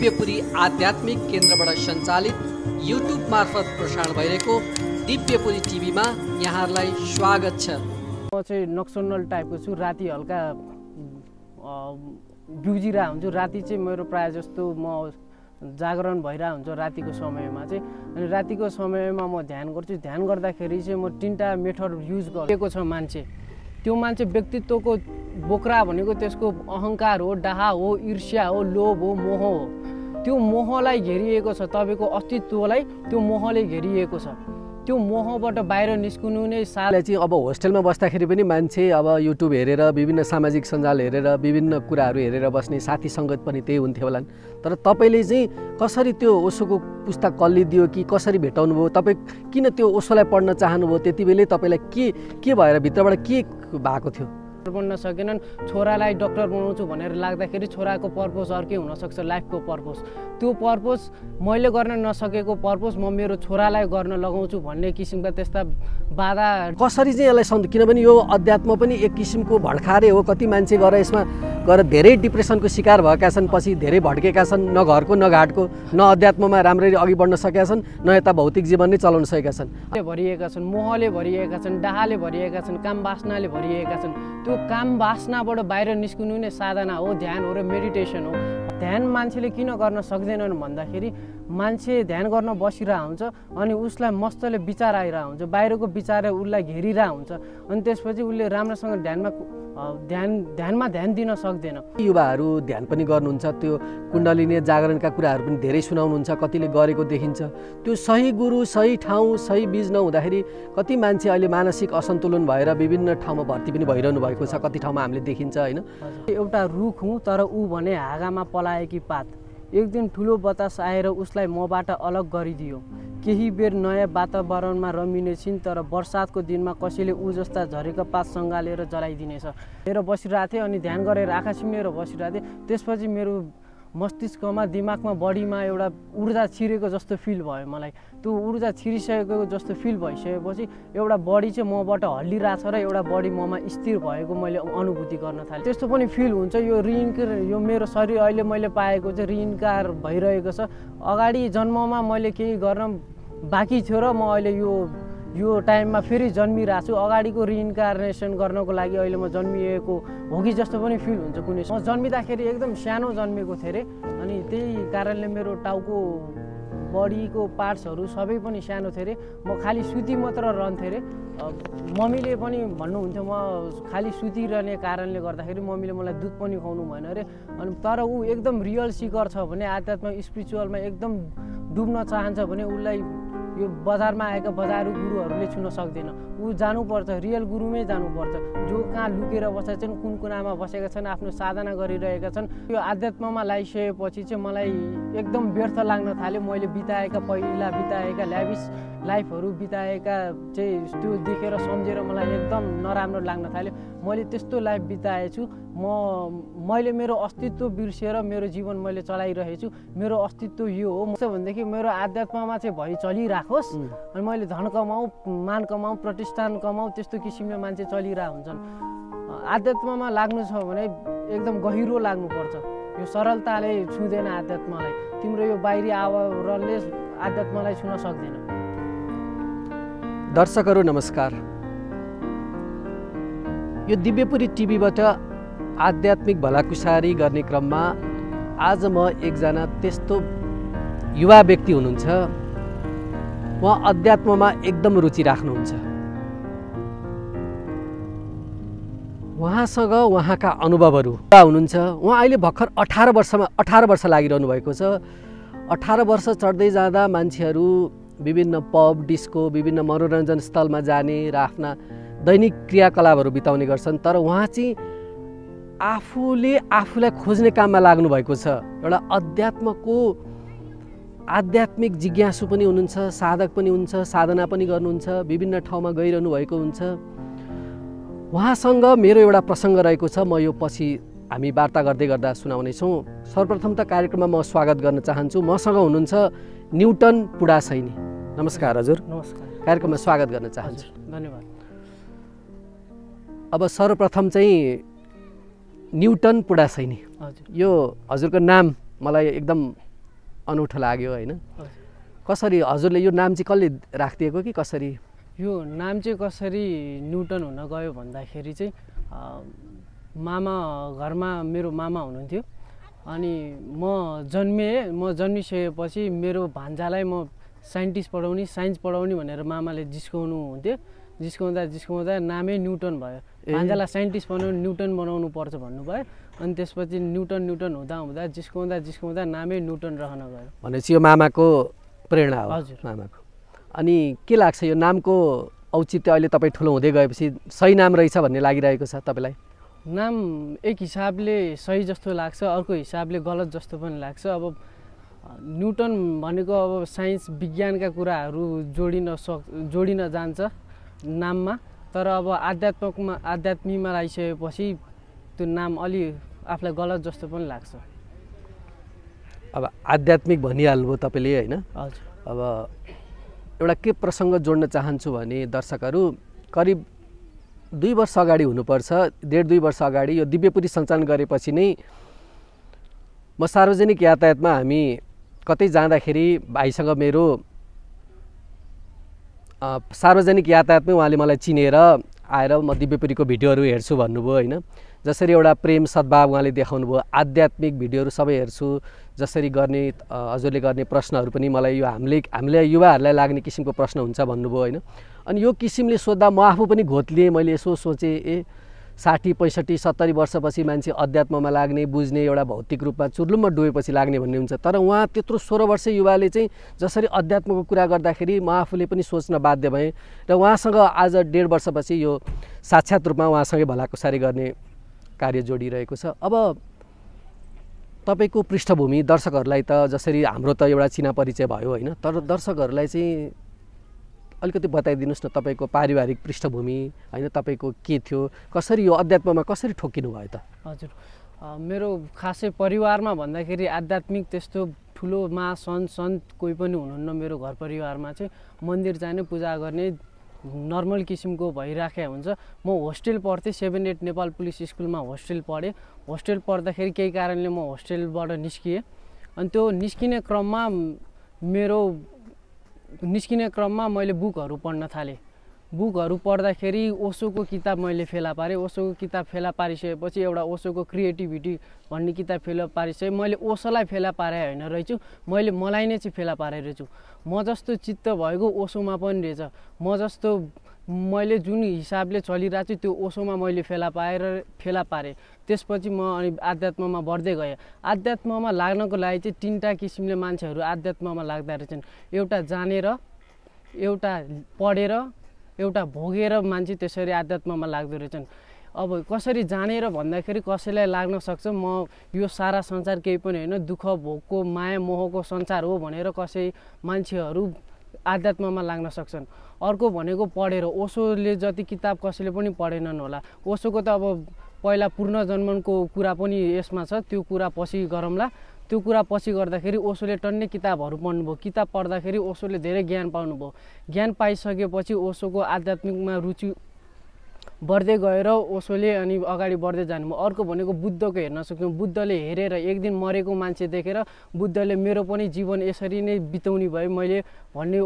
दिव्यपुरी आध्यात्मिक केन्द्रबाट सञ्चालित युट्युब मार्फत प्रसारण भइरहेको दिव्यपुरी टिभीमा यहाँहरूलाई स्वागत छ। म चाहिँ नक्सनल टाइपको छु। राति हल्का बिउजिरा हुन्छु। राति चाहिँ मेरो प्रायः जस्तो म जागरण भइरहेको हुन्छ रातिको समयमा चाहिँ। अनि रातिको समयमा म ध्यान गर्छु। ध्यान गर्दाखेरि चाहिँ म तीनटा मेथड युज गरेको छ। मान्छे त्यो मान्छे व्यक्तित्वको बोक्रा भनेको त्यसको अहङ्कार हो, डाहा हो, ईर्ष्या हो, लोभ हो, मोह हो। त्यो मोहलाई घेरिएको छ। तपाईँको अस्तित्वलाई त्यो मोहले घेरिएको छ। त्यो मोहबाट बाहिर निस्कनु नै साल चाहिँ अब होस्टेलमा बस्दाखेरि पनि मान्छे अब युट्युब हेरेर विभिन्न सामाजिक सञ्जाल हेरेर विभिन्न कुराहरू हेरेर बस्ने साथी सङ्गत पनि त्यही हुन्थ्यो होला। तर तपाईँले चाहिँ कसरी त्यो ओशोको पुस्तक कल्लिदियो कि कसरी भेटाउनु भयो? तपाईँ किन त्यो ओशोलाई पढ्न चाहनुभयो? त्यति बेलै तपाईँलाई के भएर भित्रबाट के भएको थियो? बन्न सकेनन्। छोरालाई डक्टर बनाउँछु भनेर लाग्दाखेरि छोराको पर्पस अर्कै हुनसक्छ, लाइफको पर्पस। त्यो पर्पस मैले गर्न नसकेको पर्पस म मेरो छोरालाई गर्न लगाउँछु भन्ने किसिमका त्यस्ता बाधा कसरी चाहिँ यसलाई किनभने यो अध्यात्म पनि एक किसिमको भड्कारे हो। कति मान्छे गएर यसमा गएर धेरै डिप्रेसनको शिकार भएका छन्, पछि धेरै भड्केका छन्। न घरको न घाटको न अध्यात्ममा राम्ररी अघि बढ्न सकेका छन्, न यता भौतिक जीवन नै चलाउन सकेका छन्। भरिएका छन्, मोहले भरिएका छन्, डाहाले भरिएका छन्, काम वासनाले भरिएका छन्। त्यो काम वासनाबाट बाहिर निस्कनु नै साधना हो, ध्यान हो र मेडिटेसन हो। ध्यान मान्छेले किन गर्न सक्दैनन् भन्दाखेरि मान्छे ध्यान गर्न बसिरहेको हुन्छ अनि उसलाई मस्तले विचार आइरहेको हुन्छ, बाहिरको विचार उसलाई घेरिरहेको हुन्छ। अनि त्यसपछि उसले राम्रोसँग ध्यानमा ध्यान दिन सक्दैन। युवाहरू ध्यान पनि गर्नुहुन्छ, त्यो कुण्डलिनी जागरणका कुराहरू पनि धेरै सुनाउनुहुन्छ, कतिले गरेको देखिन्छ। त्यो सही गुरु, सही ठाउँ, सही बीज नहुँदाखेरि कति मान्छे अहिले मानसिक असन्तुलन भएर विभिन्न ठाउँमा भर्ती पनि भइरहनु भएको छ। कति ठाउँमा हामीले देखिन्छ होइन। एउटा रुख हुँ तर ऊ भने हाँगामा पलाएकी पात। एक दिन ठुलो बतास आएर उसलाई मबाट अलग गरिदियो। केही बेर नयाँ वातावरणमा रमिने छिन् तर बर्सातको दिनमा कसैले ऊ जस्ता झरेका पात सँगालेर जलाइदिनेछ। मेरो बसिरहेको थिएँ अनि ध्यान गरेर आँखा चिम्लेर बसिरहेको थिएँ। त्यसपछि मेरो मस्तिष्कमा, दिमागमा, बडीमा एउटा ऊर्जा छिरेको जस्तो फिल भयो मलाई। त्यो ऊर्जा छिरिसकेको जस्तो फिल भइसकेपछि एउटा बडी चाहिँ मबाट हल्लिरहेछ र एउटा बडी ममा स्थिर भएको मैले अनुभूति गर्न थालेँ। त्यस्तो पनि फिल हुन्छ। यो मेरो शरीर अहिले मैले पाएको चाहिँ रिइन्कार भइरहेको छ। अगाडि जन्ममा मैले केही गर्न बाँकी थियो र म अहिले यो टाइममा फेरि जन्मिरहेको छु। अगाडिको रिइन्कार्नेसन गर्नको लागि अहिले म जन्मिएको हो कि जस्तो पनि फिल हुन्छ। कुनै म जन्मिँदाखेरि एकदम सानो जन्मेको थिएँ अरे। अनि त्यही कारणले मेरो टाउको, बडीको पार्ट्सहरू सबै पनि सानो थिएँ अरे। म खालि सुती मात्र रहन्थेँ अरे। मम्मीले पनि भन्नुहुन्थ्यो म खालि सुतिरहने कारणले गर्दाखेरि मम्मीले मलाई दुध पनि खुवाउनु भएन अरे। अनि तर ऊ एकदम रियल सिकर छ भने, आध्यात्म स्पिरिचुअलमा एकदम डुब्न चाहन्छ भने उसलाई यो बजारमा आएका बजारु गुरुहरूले छुन सक्दैन। ऊ जानुपर्छ, रियल गुरुमै जानुपर्छ। जो कहाँ लुकेर बसेका छन्, कुन कुनामा बसेका छन्, आफ्नो साधना गरिरहेका छन्। यो आध्यात्ममा लागिसकेपछि चाहिँ मलाई एकदम व्यर्थ लाग्न थाल्यो। मैले पहिला बिताएका ल्याविस लाइफहरू बिताएका चाहिँ त्यो देखेर सम्झेर मलाई एकदम नराम्रो लाग्न थाल्यो। मैले त्यस्तो लाइफ बिताएछु। मैले मेरो अस्तित्व बिर्सेर मेरो जीवन मैले चलाइरहेछु। मेरो अस्तित्व यो हो। भनेदेखि मेरो आध्यात्ममा चाहिँ भइ चलिराखोस् अनि मैले धन कमाऊ, मान कमाऊ, प्रतिष्ठान कमाऊ, त्यस्तो किसिमले मान्छे चलिरहेको हुन्छन्। आध्यात्ममा लाग्नु छ भने एकदम गहिरो लाग्नुपर्छ। यो सरलताले छुँदैन आध्यात्मलाई। तिम्रो यो बाहिरी आवरणले आध्यात्मलाई छुन सक्दैन। दर्शकहरू नमस्कार। यो दिव्यपुरी टिभीबाट आध्यात्मिक भलाकुसारी गर्ने क्रममा आज म एकजना त्यस्तो युवा व्यक्ति हुनुहुन्छ। उहाँ अध्यात्ममा एकदम रुचि राख्नुहुन्छ। उहाँसँग उहाँका अनुभवहरू हुनुहुन्छ। उहाँ अहिले भर्खर 18 वर्ष लागिरहनु भएको छ। 18 वर्ष चढ्दै जाँदा मान्छेहरू विभिन्न पब, डिस्को, विभिन्न मनोरञ्जन स्थलमा जाने र आफ्ना दैनिक क्रियाकलापहरू बिताउने गर्छन्। तर उहाँ चाहिँ आफूलाई खोज्ने काममा लाग्नु भएको छ। एउटा आध्यात्मिक जिज्ञासु पनि हुनुहुन्छ, साधक पनि हुनुहुन्छ, साधना पनि गर्नुहुन्छ, विभिन्न ठाउँमा गइरहनु भएको हुन्छ। उहाँसँग मेरो एउटा प्रसङ्ग रहेको छ। म यो पछि हामी वार्ता गर्दै गर्दा सुनाउनेछौँ। सर्वप्रथम त कार्यक्रममा म स्वागत गर्न चाहन्छु। मसँग हुनुहुन्छ न्युटन पुडासैनी। नमस्कार हजुर। नमस्कार। कार्यक्रममा स्वागत गर्न चाहन्छु। धन्यवाद। अब सर्वप्रथम चाहिँ न्युटन पुडासैनी, यो हजुरको नाम मलाई एकदम अनौठो लाग्यो होइन। कसरी हजुरले यो नाम चाहिँ कसले राखिदिएको कि कसरी? यो नाम चाहिँ कसरी न्युटन हुन गयो भन्दाखेरि चाहिँ मामा घरमा मेरो मामा हुनुहुन्थ्यो अनि म जन्मिसकेपछि मेरो भान्जालाई म साइन्टिस्ट पढाउने साइन्स पढाउने भनेर मामाले जिस्काउनु हुन्थ्यो। जिस्काउँदा नामै न्युटन भयो। भान्जालाई साइन्टिस्ट बनाउनु न्युटन बनाउनु पर्छ भन्नुभयो अनि त्यसपछि न्युटन हुँदा जिस्काउँदा नामै न्युटन रहन गयो। भनेपछि यो मामाको प्रेरणा हो? हजुर, मामाको। अनि के लाग्छ यो नामको औचित्य अहिले तपाईँ ठुलो हुँदै गएपछि सही नाम रहेछ भन्ने लागिरहेको छ तपाईँलाई? नाम एक हिसाबले सही जस्तो लाग्छ, अर्को हिसाबले गलत जस्तो पनि लाग्छ। अब न्युटन भनेको अब साइन्स विज्ञानका कुराहरू जोडिन जान्छ नाममा, तर अब आध्यात्मिकमा आइसकेपछि त्यो नाम अलि आफूलाई गलत जस्तो पनि लाग्छ। अब आध्यात्मिक भनिहाल्नुभयो तपाईँले होइन? हजुर। अब एउटा के प्रसङ्ग जोड्न चाहन्छु भने दर्शकहरू, करिब 2 वर्ष अगाडि हुनुपर्छ, 1.5-2 वर्ष अगाडि यो दिव्यपुरी सञ्चालन गरेपछि नै म सार्वजनिक यातायातमा हामी कतै जाँदाखेरि भाइसँग मेरो सार्वजनिक यातायातमै उहाँले मलाई चिनेर आएर म दिव्यपुरीको भिडियोहरू हेर्छु भन्नुभयो होइन। जसरी एउटा प्रेम सद्भाव उहाँले देखाउनु भयो, आध्यात्मिक भिडियोहरू सबै हेर्छु, जसरी गर्ने हजुरले गर्ने प्रश्नहरू पनि मलाई यो हामीले युवाहरूलाई लाग्ने किसिमको प्रश्न हुन्छ भन्नुभयो होइन। अनि यो किसिमले सोद्धा म आफू पनि घोत्लिएँ। मैले यसो सोचेँ 60, 65, 70 वर्षपछि मान्छे अध्यात्ममा लाग्ने, बुझ्ने, एउटा भौतिक रूपमा चुर्लुममा डुबेपछि लाग्ने भन्ने हुन्छ। तर उहाँ त्यत्रो 16 वर्षीय युवाले चाहिँ जसरी अध्यात्मको कुरा गर्दाखेरि म आफूले पनि सोच्न बाध्य भएँ र उहाँसँग आज 1.5 वर्षपछि यो साक्षात् रूपमा उहाँसँगै भलाकुसारी गर्ने कार्य जोडिरहेको छ। अब तपाईँको पृष्ठभूमि दर्शकहरूलाई त जसरी हाम्रो त एउटा चिना परिचय भयो होइन, तर दर्शकहरूलाई चाहिँ अलिकति बताइदिनुहोस् न तपाईँको पारिवारिक पृष्ठभूमि होइन, तपाईँको के थियो, कसरी यो अध्यात्ममा कसरी ठोकिनु भयो त? हजुर, मेरो खासै परिवारमा भन्दाखेरि आध्यात्मिक त्यस्तो ठुलो सन्त कोही पनि हुनुहुन्न। मेरो घर परिवारमा चाहिँ मन्दिर जाने, पूजा गर्ने नर्मल किसिमको भइराखेको हुन्छ। म होस्टेल पढ्थेँ, 7-8 नेपाल पुलिस स्कुलमा होस्टेल पढेँ। होस्टेल पढ्दाखेरि केही कारणले म होस्टेलबाट निस्किएँ अनि त्यो निस्किने क्रममा मैले बुकहरू पढ्न थालेँ। बुकहरू पढ्दाखेरि ओशोको किताब मैले फेला पारेँ। ओशोको किताब फेला पारिसकेपछि एउटा ओशोको क्रिएटिभिटी भन्ने किताब फेला पारिसकेँ। मैले ओशोलाई फेला पारे होइन रहेछु, मलाई नै चाहिँ फेला पारे रहेछु। म जस्तो चित्त भएको ओशोमा पनि रहेछ। मैले जुन हिसाबले चलिरहेको छु त्यो ओशोमा मैले फेला पारेँ। त्यसपछि म अनि आध्यात्ममा बढ्दै गएँ। आध्यात्ममा लाग्नको लागि चाहिँ 3टा किसिमले मान्छेहरू आध्यात्ममा लाग्दा रहेछन्। एउटा जानेर, एउटा पढेर, एउटा भोगेर मान्छे त्यसरी आध्यात्ममा लाग्दो रहेछन्। अब कसरी जानेर भन्दाखेरि कसैलाई लाग्न सक्छ म यो सारा संसार केही पनि होइन, दुःख भोगको माया मोहको संसार हो भनेर कसै मान्छेहरू आध्यात्ममा लाग्न सक्छन्। अर्को भनेको पढेर, ओशोले जति किताब कसैले पनि पढेनन् होला। ओशोको त अब पहिला पुनर्जन्मको कुरा पनि यसमा छ, त्यो कुरा पछि गरौँला। त्यो कुरा पछि गर्दाखेरि ओशोले टन्नै किताबहरू पढ्नुभयो। किताब पढ्दाखेरि ओशोले धेरै ज्ञान पाउनुभयो। ज्ञान पाइसकेपछि ओशोको आध्यात्मिकमा रुचि बढ्दै गएर ओशोले अनि अगाडि बढ्दै जानुभयो। अर्को भनेको बुद्धको हेर्न सक्छौँ। बुद्धले हेरेर एक दिन मरेको मान्छे देखेर बुद्धले मेरो पनि जीवन यसरी नै बिताउने भयो मैले भन्ने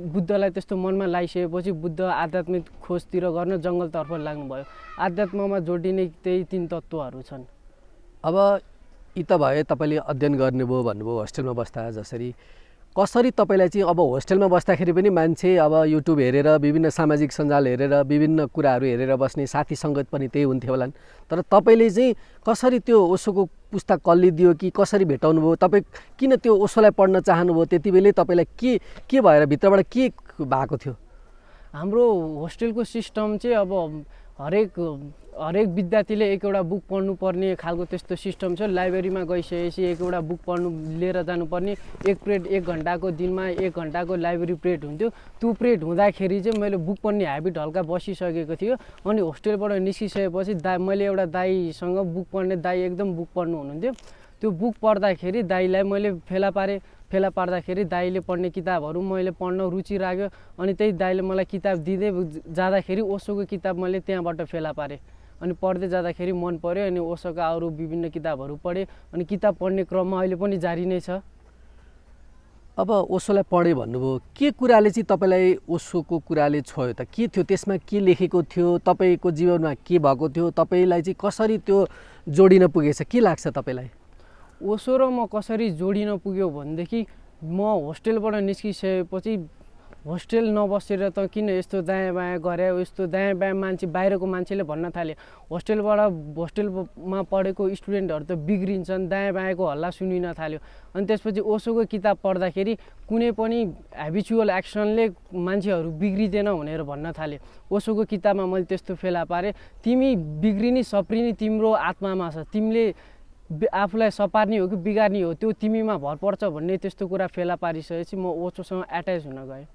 बुद्धलाई त्यस्तो मनमा लागिसकेपछि बुद्ध आध्यात्मिक खोजतिर गर्न जङ्गलतर्फ लाग्नुभयो। आध्यात्ममा जोडिने त्यही 3 तत्त्वहरू छन्। अब यी त भए तपाईँले अध्ययन गर्नुभयो भन्नुभयो होस्टेलमा बस्दा, जसरी कसरी तपाईँलाई चाहिँ अब होस्टेलमा बस्दाखेरि पनि मान्छे अब युट्युब हेरेर, विभिन्न सामाजिक सञ्जाल हेरेर, विभिन्न कुराहरू हेरेर बस्ने, साथी सङ्गत पनि त्यही हुन्थ्यो होलान्। तर तपाईँले चाहिँ कसरी त्यो ओशोको पुस्तक कल्लिदियो कि कसरी भेटाउनु भयो? तपाईँ किन त्यो ओशोलाई पढ्न चाहनुभयो? त्यति बेलै तपाईँलाई के भएर भित्रबाट के भएको थियो? हाम्रो होस्टेलको सिस्टम चाहिँ अब हरेक विद्यार्थीले एकवटा बुक पढ्नुपर्ने खालको त्यस्तो सिस्टम छ। लाइब्रेरीमा गइसकेपछि एकवटा बुक लिएर जानुपर्ने। 1 पिरियड 1 घन्टाको दिनमा 1 घन्टाको लाइब्रेरी पिरियड हुन्थ्यो। त्यो पिरियड हुँदाखेरि चाहिँ मैले बुक पढ्ने ह्याबिट हल्का बसिसकेको थियो। अनि होस्टेलबाट निस्किसकेपछि मैले एउटा दाईसँग बुक पढ्ने दाई एकदम बुक पढ्नु हुनुहुन्थ्यो। त्यो बुक पढ्दाखेरि दाईलाई मैले फेला पार्दाखेरि दाईले पढ्ने किताबहरू मैले पढ्न रुचि लाग्यो। अनि त्यही दाईले मलाई किताब दिँदै जाँदाखेरि ओशोको किताब मैले त्यहाँबाट फेला पारेँ। अनि पढ्दै जाँदाखेरि मन पर्यो। अनि ओशोका अरू विभिन्न किताबहरू पढेँ। अनि किताब पढ्ने क्रममा अहिले पनि जारी नै छ। अब ओशोलाई पढेँ भन्नुभयो, के कुराले चाहिँ तपाईँलाई ओशोको कुराले छोयो त? के थियो त्यसमा, के लेखेको थियो, तपाईँको जीवनमा के भएको थियो, तपाईँलाई चाहिँ कसरी त्यो जोडिन पुगेछ, के लाग्छ तपाईँलाई? ओशो र म कसरी जोडिन पुग्यो भनेदेखि म होस्टेलबाट निस्किसकेपछि होस्टेल नबसेर त किन यस्तो दायाँ बायाँ गरे, यस्तो दायाँ बायाँ मान्छे बाहिरको मान्छेले भन्न थाले होस्टेलमा पढेको स्टुडेन्टहरू त बिग्रिन्छन्, दायाँ बायाँको हल्ला सुनिन थाल्यो। अनि त्यसपछि ओशोको किताब पढ्दाखेरि कुनै पनि ह्याबिचुअल एक्सनले मान्छेहरू बिग्रिँदैन भनेर भन्न थाले। ओशोको किताबमा मैले त्यस्तो फेला पारेँ, तिमी बिग्रिने सप्रिने तिम्रो आत्मामा छ, तिमीले आफूलाई सपार्ने हो कि बिगार्ने हो त्यो तिमीमा भर पर्छ भन्ने त्यस्तो कुरा फेला पारिसकेपछि म ओशोसँग एट्याच हुन गएँ।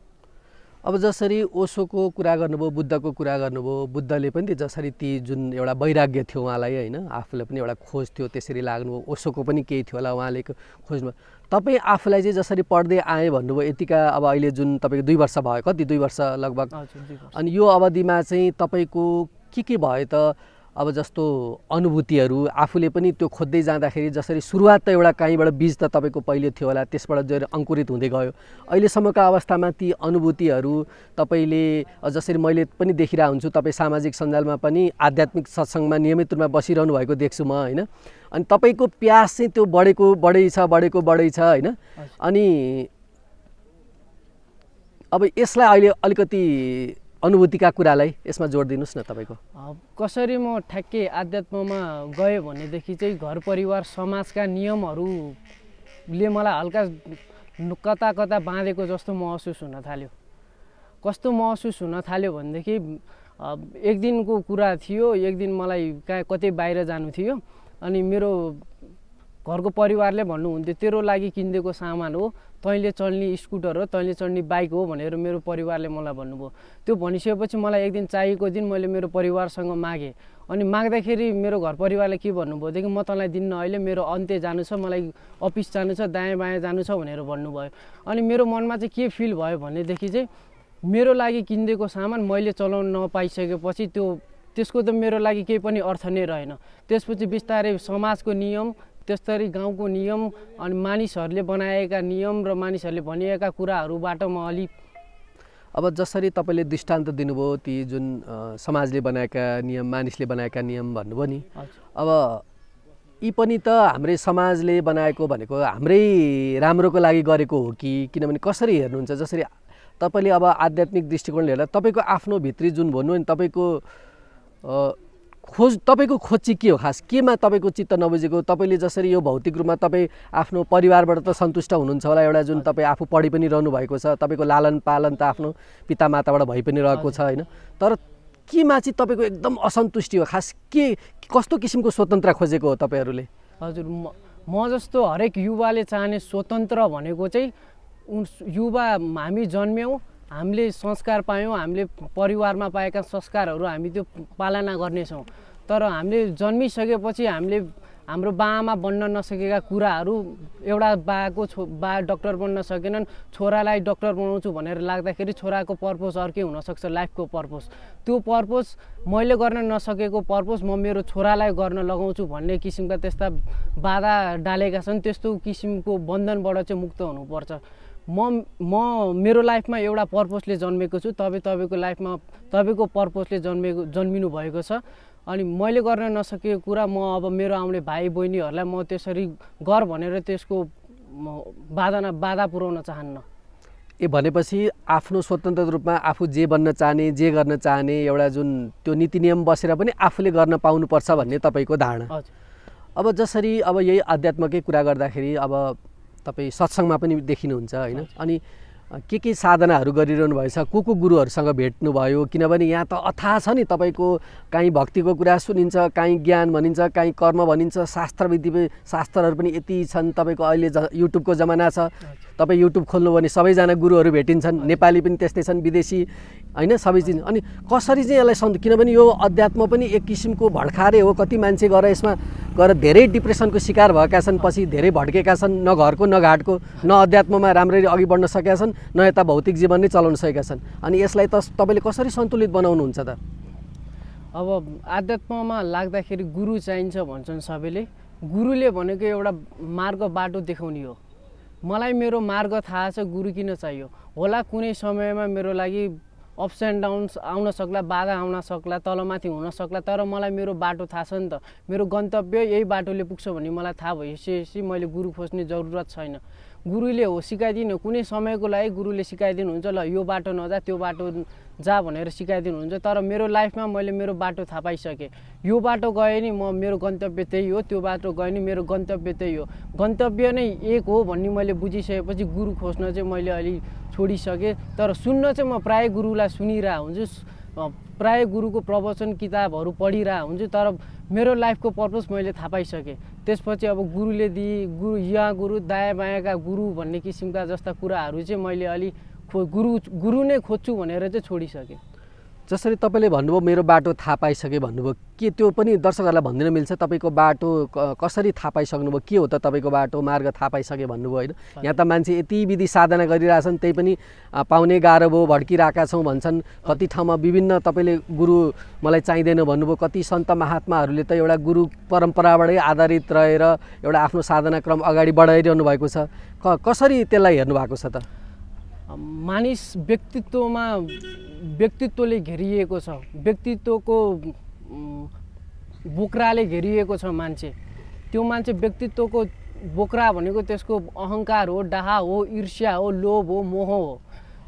अब जसरी ओशोको कुरा गर्नुभयो, बुद्धको कुरा गर्नुभयो, बुद्धले पनि जसरी ती जुन एउटा वैराग्य थियो उहाँलाई होइन, आफूलाई पनि एउटा खोज थियो, त्यसरी लाग्नुभयो। ओशोको पनि केही थियो होला उहाँले खोज्नु। तपाईँ आफूलाई चाहिँ जसरी पढ्दै आएँ भन्नुभयो, यतिका अब अहिले जुन तपाईँको 2 वर्ष भयो, कति 2 वर्ष लगभग, अनि यो अवधिमा चाहिँ तपाईँको के भयो त? अब जस्तो अनुभूतिहरू आफूले पनि त्यो खोज्दै जाँदाखेरि जसरी सुरुवात त एउटा कहीँबाट बीज त तपाईँको पहिले थियो होला, त्यसबाट जो अङ्कुरित हुँदै गयो, अहिलेसम्मका अवस्थामा ती अनुभूतिहरू तपाईँले जसरी मैले पनि देखिरहेको हुन्छु, तपाईँ सामाजिक सञ्जालमा पनि आध्यात्मिक सत्सङ्गमा नियमित रूपमा बसिरहनु भएको देख्छु म होइन। अनि तपाईँको प्यास चाहिँ त्यो बढै छ होइन। अनि अब यसलाई अहिले अलिकति अनुभूतिका कुरालाई यसमा जोड दिनुहोस् न तपाईँको। कसरी म ठ्याक्कै आध्यात्ममा गएँ भनेदेखि चाहिँ घर परिवार समाजका नियमहरूले मलाई हल्का कता कता बाँधेको जस्तो महसुस हुन थाल्यो। कस्तो महसुस हुन थाल्यो भनेदेखि एक दिनको कुरा थियो, एक दिन मलाई कतै बाहिर जानु थियो, अनि मेरो घरको परिवारले भन्नुहुन्थ्यो तेरो लागि किनिदिएको सामान हो, तैँले चल्ने स्कुटर हो, तैँले चढ्ने बाइक हो भनेर मेरो परिवारले मलाई भन्नुभयो। त्यो भनिसकेपछि मलाई एक दिन चाहिएको दिन मैले मेरो परिवारसँग मागेँ। अनि माग्दाखेरि मेरो घर परिवारले के भन्नुभयोदेखि म तँलाई दिन्न, अहिले मेरो अन्त्य जानु छ, मलाई अफिस जानु छ, दायाँ बायाँ जानु छ भनेर भन्नुभयो। अनि मेरो मनमा चाहिँ के फिल भयो भनेदेखि चाहिँ मेरो लागि किनिदिएको सामान मैले चलाउन नपाइसकेपछि त्यसको त मेरो लागि केही पनि अर्थ नै रहेन। त्यसपछि बिस्तारै समाजको नियम, त्यसरी गाउँको नियम अनि मानिसहरूले बनाएका नियम र मानिसहरूले भनिएका कुराहरूबाट म अलि अब जसरी तपाईँले दृष्टान्त दिनुभयो ती जुन समाजले बनाएका नियम, मानिसले बनाएका नियम भन्नुभयो नि, अब यी पनि त हाम्रै समाजले बनाएको भनेको हाम्रै राम्रोको लागि गरेको हो कि? किनभने कसरी हेर्नुहुन्छ, जसरी तपाईँले अब आध्यात्मिक दृष्टिकोणले हेर्दा तपाईँको आफ्नो भित्री जुन भन्नु नि तपाईँको खोज चाहिँ के हो? खास केमा तपाईँको चित्त नबुझेको? तपाईँले जसरी यो भौतिक रूपमा तपाईँ आफ्नो परिवारबाट त सन्तुष्ट हुनुहुन्छ होला, एउटा जुन तपाईँ आफू पढि पनि रहनु भएको छ, तपाईँको लालन पालन त आफ्नो पितामाताबाट भइ पनि रहेको छ होइन, तर केमा चाहिँ तपाईँको एकदम असन्तुष्टि हो? खास के कस्तो किसिमको स्वतन्त्र खोजेको हो तपाईँहरूले? हजुर, म जस्तो हरेक युवाले चाहने स्वतन्त्र भनेको चाहिँ युवा हामी जन्म्यौँ, हामीले संस्कार पायौँ, हामीले परिवारमा पाएका संस्कारहरू हामी त्यो पालना गर्नेछौँ। तर हामीले जन्मिसकेपछि हामीले हाम्रो बाआमा बन्न नसकेका कुराहरू, एउटा बा डक्टर बन्न सकेनन्, छोरालाई डक्टर बनाउँछु भनेर लाग्दाखेरि छोराको पर्पोज अर्कै हुनसक्छ, लाइफको पर्पोज। त्यो पर्पोज मैले गर्न नसकेको पर्पोज म मेरो छोरालाई गर्न लगाउँछु भन्ने किसिमका त्यस्ता बाधा डालेका छन्। त्यस्तो किसिमको बन्धनबाट चाहिँ मुक्त हुनुपर्छ। म मेरो लाइफमा एउटा पर्पोजले जन्मेको छु, तपाईँको लाइफमा तपाईँको पर्पोजले जन्मिनु भएको छ। अनि मैले गर्न नसकेको कुरा म अब मेरो आउने भाइ बहिनीहरूलाई म त्यसरी गर भनेर त्यसको बाधा पुर्याउन चाहन्न। भनेपछि आफ्नो स्वतन्त्र रूपमा आफू जे बन्न चाहने, जे गर्न चाहने एउटा जुन त्यो नीति नियम बसेर पनि आफूले गर्न पाउनुपर्छ भन्ने तपाईँको धारणा। अब जसरी अब यही अध्यात्मकै कुरा गर्दाखेरि अब तपाईँ सत्सङ्गमा पनि देखिनुहुन्छ होइन, अनि के साधनाहरू गरिरहनु भएछ, को गुरुहरूसँग भेट्नुभयो? किनभने यहाँ त अथाह छ नि, तपाईँको काहीँ भक्तिको कुरा सुनिन्छ, काहीँ ज्ञान भनिन्छ, काहीँ कर्म भनिन्छ, शास्त्रहरू पनि यति छन्। तपाईँको अहिले युट्युबको जमाना छ, तपाईँ युट्युब खोल्नु भने सबैजना गुरुहरू भेटिन्छन्, नेपाली पनि त्यस्तै छन्, विदेशी होइन, सबै चिज। अनि कसरी चाहिँ यसलाई किनभने यो अध्यात्म पनि एक किसिमको भड्कारे हो, कति मान्छे यसमा गएर धेरै डिप्रेसनको शिकार भएका छन्, पछि धेरै भड्केका छन्, न घरको न घाटको, न अध्यात्ममा राम्ररी अघि बढ्न सकेका छन्, न यता भौतिक जीवन नै चलाउन सकेका छन्। अनि यसलाई त तपाईँले कसरी सन्तुलित बनाउनुहुन्छ त? अब आध्यात्ममा लाग्दाखेरि गुरु चाहिन्छ भन्छन् सबैले। गुरुले भनेको एउटा मार्ग बाटो देखाउने हो। मलाई मेरो मार्ग थाहा छ, गुरु किन चाहियो होला। कुनै समयमा मेरो लागि अप्स एन्ड डाउन्स आउन सक्ला, बाधा आउन सक्ला, तलमाथि हुन सक्ला, तर मलाई मेरो बाटो थाहा छ नि त। मेरो गन्तव्य यही बाटोले पुग्छ भन्ने मलाई थाहा भइसकेपछि मैले गुरु खोज्ने जरुरत छैन। गुरुले हो सिकाइदिनु, कुनै समयको लागि गुरुले सिकाइदिनुहुन्छ, ल यो बाटो नजा, त्यो बाटो जा भनेर सिकाइदिनुहुन्छ। तर मेरो लाइफमा मैले मेरो बाटो थाहा पाइसकेँ। यो बाटो गएँ नि मेरो गन्तव्य त्यही हो, त्यो बाटो गएँ नि मेरो गन्तव्य त्यही हो। गन्तव्य नै एक हो भन्ने मैले बुझिसकेपछि गुरु खोज्न चाहिँ मैले अलि छोडिसकेँ। तर सुन्न चाहिँ म प्रायः गुरुलाई सुनिरहेको हुन्छु, प्रायः गुरुको प्रवचन किताबहरू पढिरहेको हुन्छु, तर मेरो लाइफको पर्पस मैले थाहा पाइसकेँ। त्यसपछि अब गुरुले गुरु यहाँ गुरु दायाँ बायाँका गुरु भन्ने किसिमका जस्ता कुराहरू चाहिँ मैले अलि गुरु नै खोज्छु भनेर चाहिँ छोडिसकेँ। जसरी तपाईँले भन्नुभयो मेरो बाटो थाहा पाइसके भन्नुभयो, के त्यो पनि दर्शकहरूलाई भनिदिन मिल्छ? तपाईँको बाटो कसरी थाहा पाइसक्नुभयो? के हो त तपाईँको बाटो मार्ग थाहा पाइसके भन्नुभयो होइन? यहाँ त मान्छे यति विधि साधना गरिरहेछन्, त्यही पनि पाउने गाह्रो भयो, भड्किरहेका छौँ भन्छन्। कति ठाउँमा विभिन्न तपाईँले गुरु मलाई चाहिँदैन भन्नुभयो। कति सन्त महात्माहरूले त एउटा गुरु परम्पराबाटै आधारित रहेर एउटा आफ्नो साधना क्रम अगाडि बढाइरहनु भएको छ। कसरी त्यसलाई हेर्नु भएको छ त? मानिस व्यक्तित्वले घेरिएको छ, व्यक्तित्वको बोक्राले घेरिएको छ मान्छे। त्यो मान्छे व्यक्तित्वको बोक्रा भनेको त्यसको अहङ्कार हो, डाहा हो, ईर्ष्या हो, लोभ हो, मोह हो।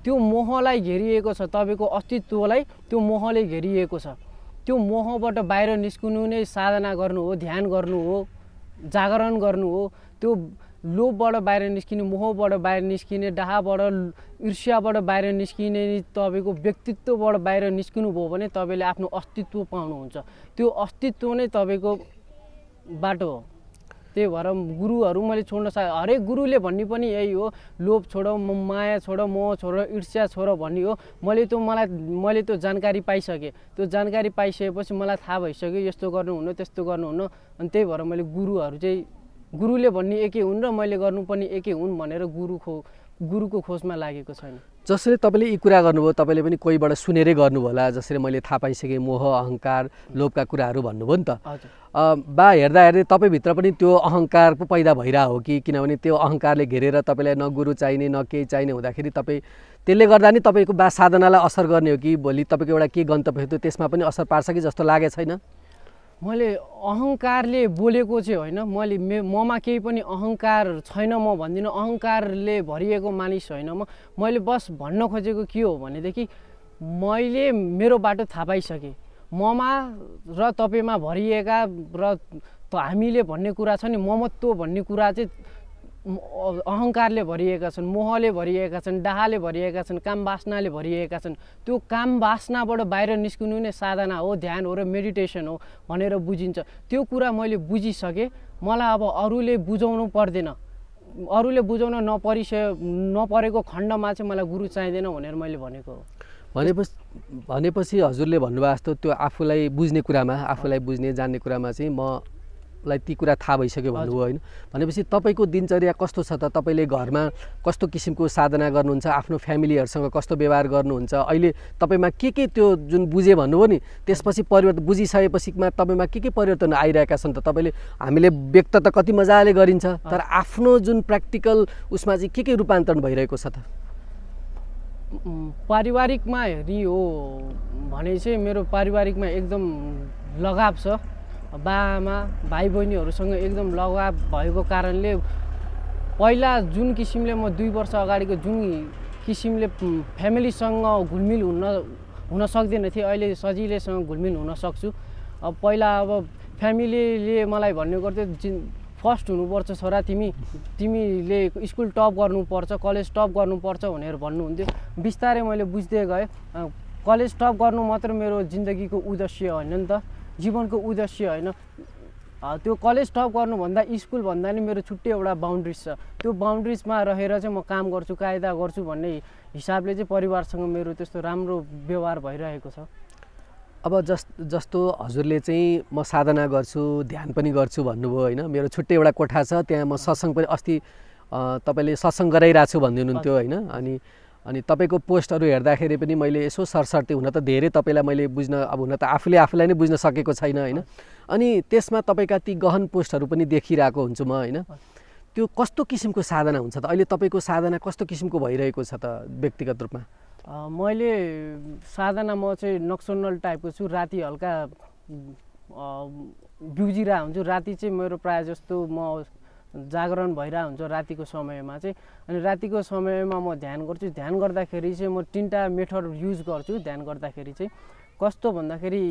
त्यो मोहलाई घेरिएको छ, तपाईँको अस्तित्वलाई त्यो मोहले घेरिएको छ। त्यो मोहबाट बाहिर निस्कनु नै साधना गर्नु हो, ध्यान गर्नु हो, जागरण गर्नु हो। त्यो लोभबाट बाहिर निस्किने, मोहबाट बाहिर निस्किने, डाहाबाट ईर्ष्याबाट बाहिर निस्किने, तपाईँको व्यक्तित्वबाट बाहिर निस्किनु भयो भने तपाईँले आफ्नो अस्तित्व पाउनुहुन्छ। त्यो अस्तित्व नै तपाईँको बाटो हो। त्यही भएर गुरुहरू मैले छोड्न हरेक गुरुले भन्ने पनि यही हो, लोभ छोड, माया छोड, मोह छोड, ईर्ष्या छोड भन्ने हो। मैले त्यो जानकारी पाइसकेँ। त्यो जानकारी पाइसकेपछि मलाई थाहा भइसक्यो यस्तो गर्नुहुन्न, त्यस्तो गर्नुहुन्न। अनि त्यही भएर मैले गुरुहरू चाहिँ गुरुले भन्ने एकै हुन् र मैले गर्नु पनि एकै हुन् भनेर गुरुको खोजमा लागेको छैन। जसरी तपाईँले यी कुरा गर्नुभयो, तपाईँले पनि कोहीबाट सुनेरै गर्नुभयो होला। जसरी मैले थाहा पाइसकेँ मोह, अहङ्कार, लोभका कुराहरू भन्नुभयो नि त। बा हेर्दा तपाईँभित्र पनि त्यो अहङ्कार पो पैदा भइरहेको हो कि? किनभने त्यो अहङ्कारले घेरेर तपाईँलाई न गुरु चाहिने न केही चाहिने हुँदाखेरि तपाईँ त्यसले गर्दा नि तपाईँको बा साधनालाई असर गर्ने हो कि भोलि तपाईँको एउटा के गन्तव्य थियो त्यसमा पनि असर पार्छ कि जस्तो लागेको छैन? मैले अहङ्कारले बोलेको चाहिँ होइन, ममा केही पनि अहङ्कार छैन म भन्दिनँ। अहङ्कारले भरिएको मानिस होइन म। मैले बस भन्न खोजेको के हो भनेदेखि मैले मेरो बाटो थाहा पाइसकेँ। ममा र तपाईँमा भरिएका र हामीले भन्ने कुरा छ नि, ममत्व भन्ने कुरा चाहिँ अहङ्कारले भरिएका छन्, मोहले भरिएका छन्, डाहाले भरिएका छन्, काम वासनाले भरिएका छन्। त्यो काम वासनाबाट बाहिर निस्किनु नै साधना हो, ध्यान हो र मेडिटेसन हो भनेर बुझिन्छ। त्यो कुरा मैले बुझिसकेँ। मलाई अब अरूले बुझाउनु पर्दैन। अरूले बुझाउन नपरेको खण्डमा चाहिँ मलाई गुरु चाहिँदैन भनेर मैले भनेको हो। भनेपछि हजुरले भन्नुभएको जस्तो त्यो आफूलाई बुझ्ने कुरामा, आफूलाई बुझ्ने जान्ने कुरामा चाहिँ मलाई ती कुरा थाहा भइसक्यो भन्नुभयो होइन? भनेपछि तपाईँको दिनचर्या कस्तो छ त? तपाईँले घरमा कस्तो किसिमको साधना गर्नुहुन्छ? आफ्नो फ्यामिलीहरूसँग कस्तो व्यवहार गर्नुहुन्छ? अहिले तपाईँमा के त्यो जुन बुझे भन्नुभयो नि, त्यसपछि परिवर्तन बुझिसकेपछिमा तपाईँमा के परिवर्तन आइरहेका छन् त? तपाईँले हामीले व्यक्त त कति मजाले गरिन्छ, तर आफ्नो जुन प्र्याक्टिकल उसमा चाहिँ के रूपान्तरण भइरहेको छ त? पारिवारिकमा हेरी हो भने चाहिँ मेरो पारिवारिकमा एकदम लगाव छ। बाआमा भाइ बहिनीहरूसँग एकदम लगाव भएको कारणले पहिला जुन किसिमले म 2 वर्ष अगाडिको जुन किसिमले फ्यामिलीसँग घुलमिल हुन सक्दैन थिएँ, अहिले सजिलैसँग घुलमिल हुन सक्छु। अब पहिला फ्यामिलीले मलाई भन्ने गर्थ्यो फर्स्ट हुनुपर्छ छोरा, तिमीले स्कुल टप गर्नुपर्छ, कलेज टप गर्नुपर्छ भनेर भन्नुहुन्थ्यो। बिस्तारै मैले बुझ्दै गएँ कलेज टप गर्नु मात्र मेरो जिन्दगीको उद्देश्य होइन नि त, जीवनको उद्देश्य होइन। त्यो कलेज टप गर्नुभन्दा स्कुल भन्दा नि मेरो छुट्टै एउटा बााउन्ड्रिज छ। त्यो बााउन्ड्रिजमा रहेर चाहिँ म काम गर्छु, कायदा गर्छु भन्ने हिसाबले चाहिँ परिवारसँग मेरो त्यस्तो राम्रो व्यवहार भइरहेको छ। अब जस्तो हजुरले चाहिँ म साधना गर्छु, ध्यान पनि गर्छु भन्नुभयो होइन? मेरो छुट्टै एउटा कोठा छ, त्यहाँ म सत्सङ्ग पनि अस्ति तपाईँले सत्सङ्ग गराइरहेको छु भन्दै हुनुहुन्थ्यो होइन? अनि तपाईँको पोस्टहरू हेर्दाखेरि पनि मैले यसो सरसर्ती हुन त धेरै तपाईँलाई मैले बुझ्न, अब हुन त आफूलाई नै बुझ्न सकेको छैन होइन? अनि त्यसमा तपाईँका ती गहन पोस्टहरू पनि देखिरहेको हुन्छु म होइन? त्यो कस्तो किसिमको साधना हुन्छ त? अहिले तपाईँको साधना कस्तो किसिमको भइरहेको छ त व्यक्तिगत रूपमा? मैले साधना म चाहिँ नक्सनल टाइपको छु। राति हल्का बिउजिरहेको हुन्छु। राति चाहिँ मेरो प्रायः जस्तो म जागरण भइरहेको हुन्छ रातिको समयमा चाहिँ। अनि रातिको समयमा म ध्यान गर्छु। ध्यान गर्दाखेरि चाहिँ म 3टा मेथड युज गर्छु। ध्यान गर्दाखेरि चाहिँ कस्तो भन्दाखेरि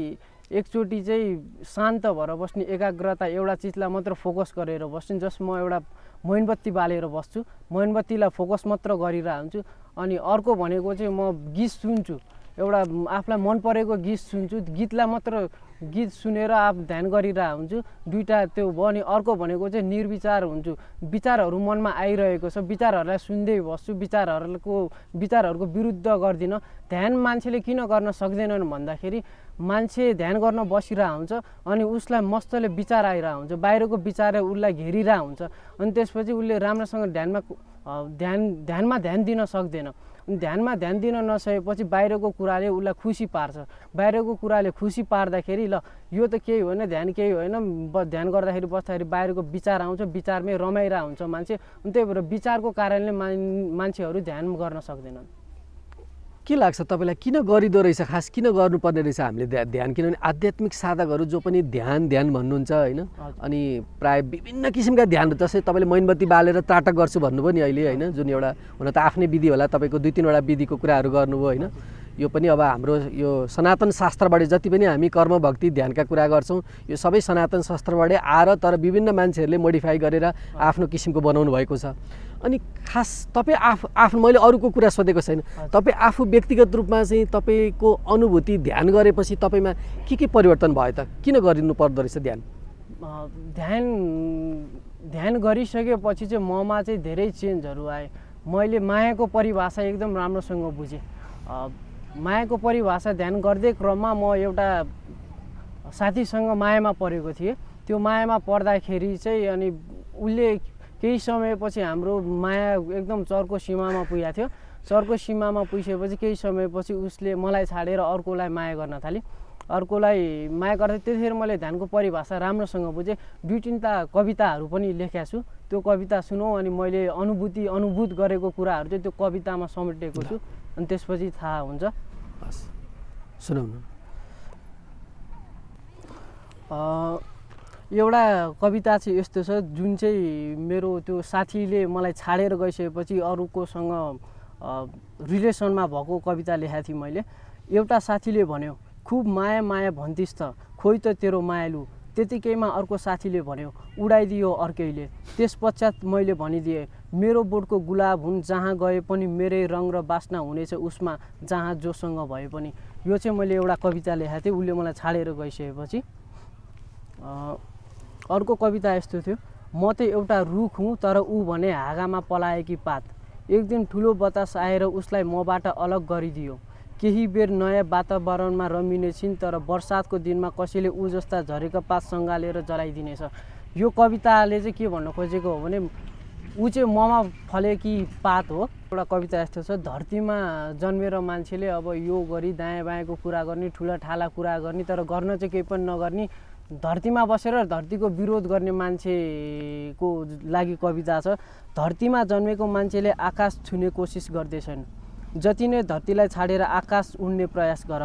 एकचोटि चाहिँ शान्त भएर बस्ने, एकाग्रता एउटा चिजलाई मात्र फोकस गरेर बस्छु। जस म एउटा मोमबत्ती बालेर बस्छु, मोमबत्तीलाई फोकस मात्र गरिरहेको हुन्छु। अनि अर्को भनेको चाहिँ म गीत सुन्छु, एउटा आफूलाई मन परेको गीत सुन्छु, गीतलाई मात्र गीत सुनेर ध्यान गरिरहेको हुन्छु। 2टा त्यो भयो। अनि अर्को भनेको चाहिँ निर्विचार हुन्छु। विचारहरू मनमा आइरहेको छ, विचारहरूलाई सुन्दै बस्छु, विचारहरूको विरुद्ध गर्दिनँ। ध्यान मान्छेले किन गर्न सक्दैनन् भन्दाखेरि मान्छे ध्यान गर्न बसिरहेको हुन्छ अनि उसलाई मस्तले विचार आइरहेको हुन्छ, बाहिरको विचारले उसलाई घेरिरहेको हुन्छ। अनि त्यसपछि उसले राम्रोसँग ध्यानमा ध्यान दिन सक्दैन। ध्यानमा ध्यान दिन नसकेपछि बाहिरको कुराले उसलाई खुसी पार्छ। बाहिरको कुराले खुसी पार्दाखेरि ल यो त केही होइन, ध्यान केही होइन, ध्यान गर्दाखेरि बस्दाखेरि बाहिरको विचार आउँछ, विचारमै रमाइरहेको हुन्छ मान्छे। अनि त्यही भएर विचारको कारणले मान्छेहरू ध्यान गर्न सक्दैनन्। के लाग्छ तपाईँलाई किन गरिदो रहेछ, खास किन गर्नुपर्ने रहेछ हामीले ध्यान? किनभने आध्यात्मिक साधकहरू जो पनि ध्यान भन्नुहुन्छ होइन, अनि प्राय विभिन्न किसिमका ध्यान, जस्तै तपाईँले मोमबत्ती बालेर त्राटक गर्छु भन्नुभयो नि अहिले होइन, जुन एउटा हुन त आफ्नै विधि होला, तपाईँको 2-3वटा विधिको कुराहरू गर्नुभयो होइन। यो पनि अब हाम्रो यो सनातन शास्त्रबाट जति पनि हामी कर्म भक्ति ध्यानका कुरा गर्छौँ यो सबै सनातन शास्त्रबाटै आएर तर विभिन्न मान्छेहरूले मोडिफाई गरेर आफ्नो किसिमको बनाउनु भएको छ। अनि खास तपाईँ आफ्नो मैले अरूको कुरा सोधेको छैन, तपाईँ आफू व्यक्तिगत रूपमा चाहिँ तपाईँको अनुभूति ध्यान गरेपछि तपाईँमा के परिवर्तन भयो त? किन गरिनु पर्दो रहेछ ध्यान? ध्यान गरिसकेपछि चाहिँ ममा चाहिँ धेरै चेन्जहरू आए। मैले मायाको परिभाषा एकदम राम्रोसँग बुझेँ। मायाको परिभाषा ध्यान गर्दै क्रममा म एउटा साथीसँग मायामा परेको थिएँ। त्यो मायामा पर्दाखेरि चाहिँ अनि उसले केही समयपछि हाम्रो माया एकदम चर्को सीमामा पुगेको थियो। चर्को सीमामा पुगिसकेपछि केही समयपछि उसले मलाई छाडेर अर्कोलाई माया गर्न थाले। अर्कोलाई माया गर्दा त्यतिखेर मैले ध्यानको परिभाषा राम्रोसँग बुझेँ। 2-3टा कविताहरू पनि लेखेको छु। त्यो कविता सुनौ अनि मैले अनुभूत गरेको कुराहरू चाहिँ त्यो कवितामा समेटेको छु। अनि त्यसपछि थाहा हुन्छ। सुनाउनु। एउटा कविता चाहिँ यस्तो छ जुन चाहिँ मेरो त्यो साथीले मलाई छाडेर गइसकेपछि अरूकोसँग रिलेसनमा भएको कविता लेखेको थिएँ मैले। एउटा साथीले भन्यो, खुब माया भन्थिस् त, खोइ त तेरो मायालु। त्यतिकैमा अर्को साथीले भन्यो, उडाइदियो अर्कैले। त्यस पश्चात मैले भनिदिएँ, मेरो बोटको गुलाब हुन्, जहाँ गए पनि मेरै रङ र बास्ना हुनेछ उसमा, जहाँ जोसँग भए पनि। यो चाहिँ मैले एउटा कविता लेखेको थिएँ उसले मलाई छाडेर गइसकेपछि। अर्को कविता यस्तो थियो, म त एउटा रुख हुँ तर ऊ भने हाँगामा पलाएकी पात। एक दिन ठुलो बतास आएर उसलाई मबाट अलग गरिदियो। केही बेर नयाँ वातावरणमा रमिने छिन् तर बर्सातको दिनमा कसैले ऊ जस्ता झरेका पात सँगालेर जलाइदिनेछ। यो कविताले चाहिँ के भन्न खोजेको हो भने ऊ चाहिँ ममा फलेकी पात हो। एउटा कविता यस्तो छ, धरतीमा जन्मेर मान्छेले अब यो गरी दायाँ बायाँको कुरा गर्ने, ठुला ठाला कुरा गर्ने तर गर्न चाहिँ केही पनि नगर्ने, धरतीमा बसेर धरतीको विरोध गर्ने मान्छेको लागि कविता छ। धरतीमा जन्मेको मान्छेले आकाश छुने कोसिस गर्दैछन्। जति नै धरतीलाई छाडेर आकाश उड्ने प्रयास गर।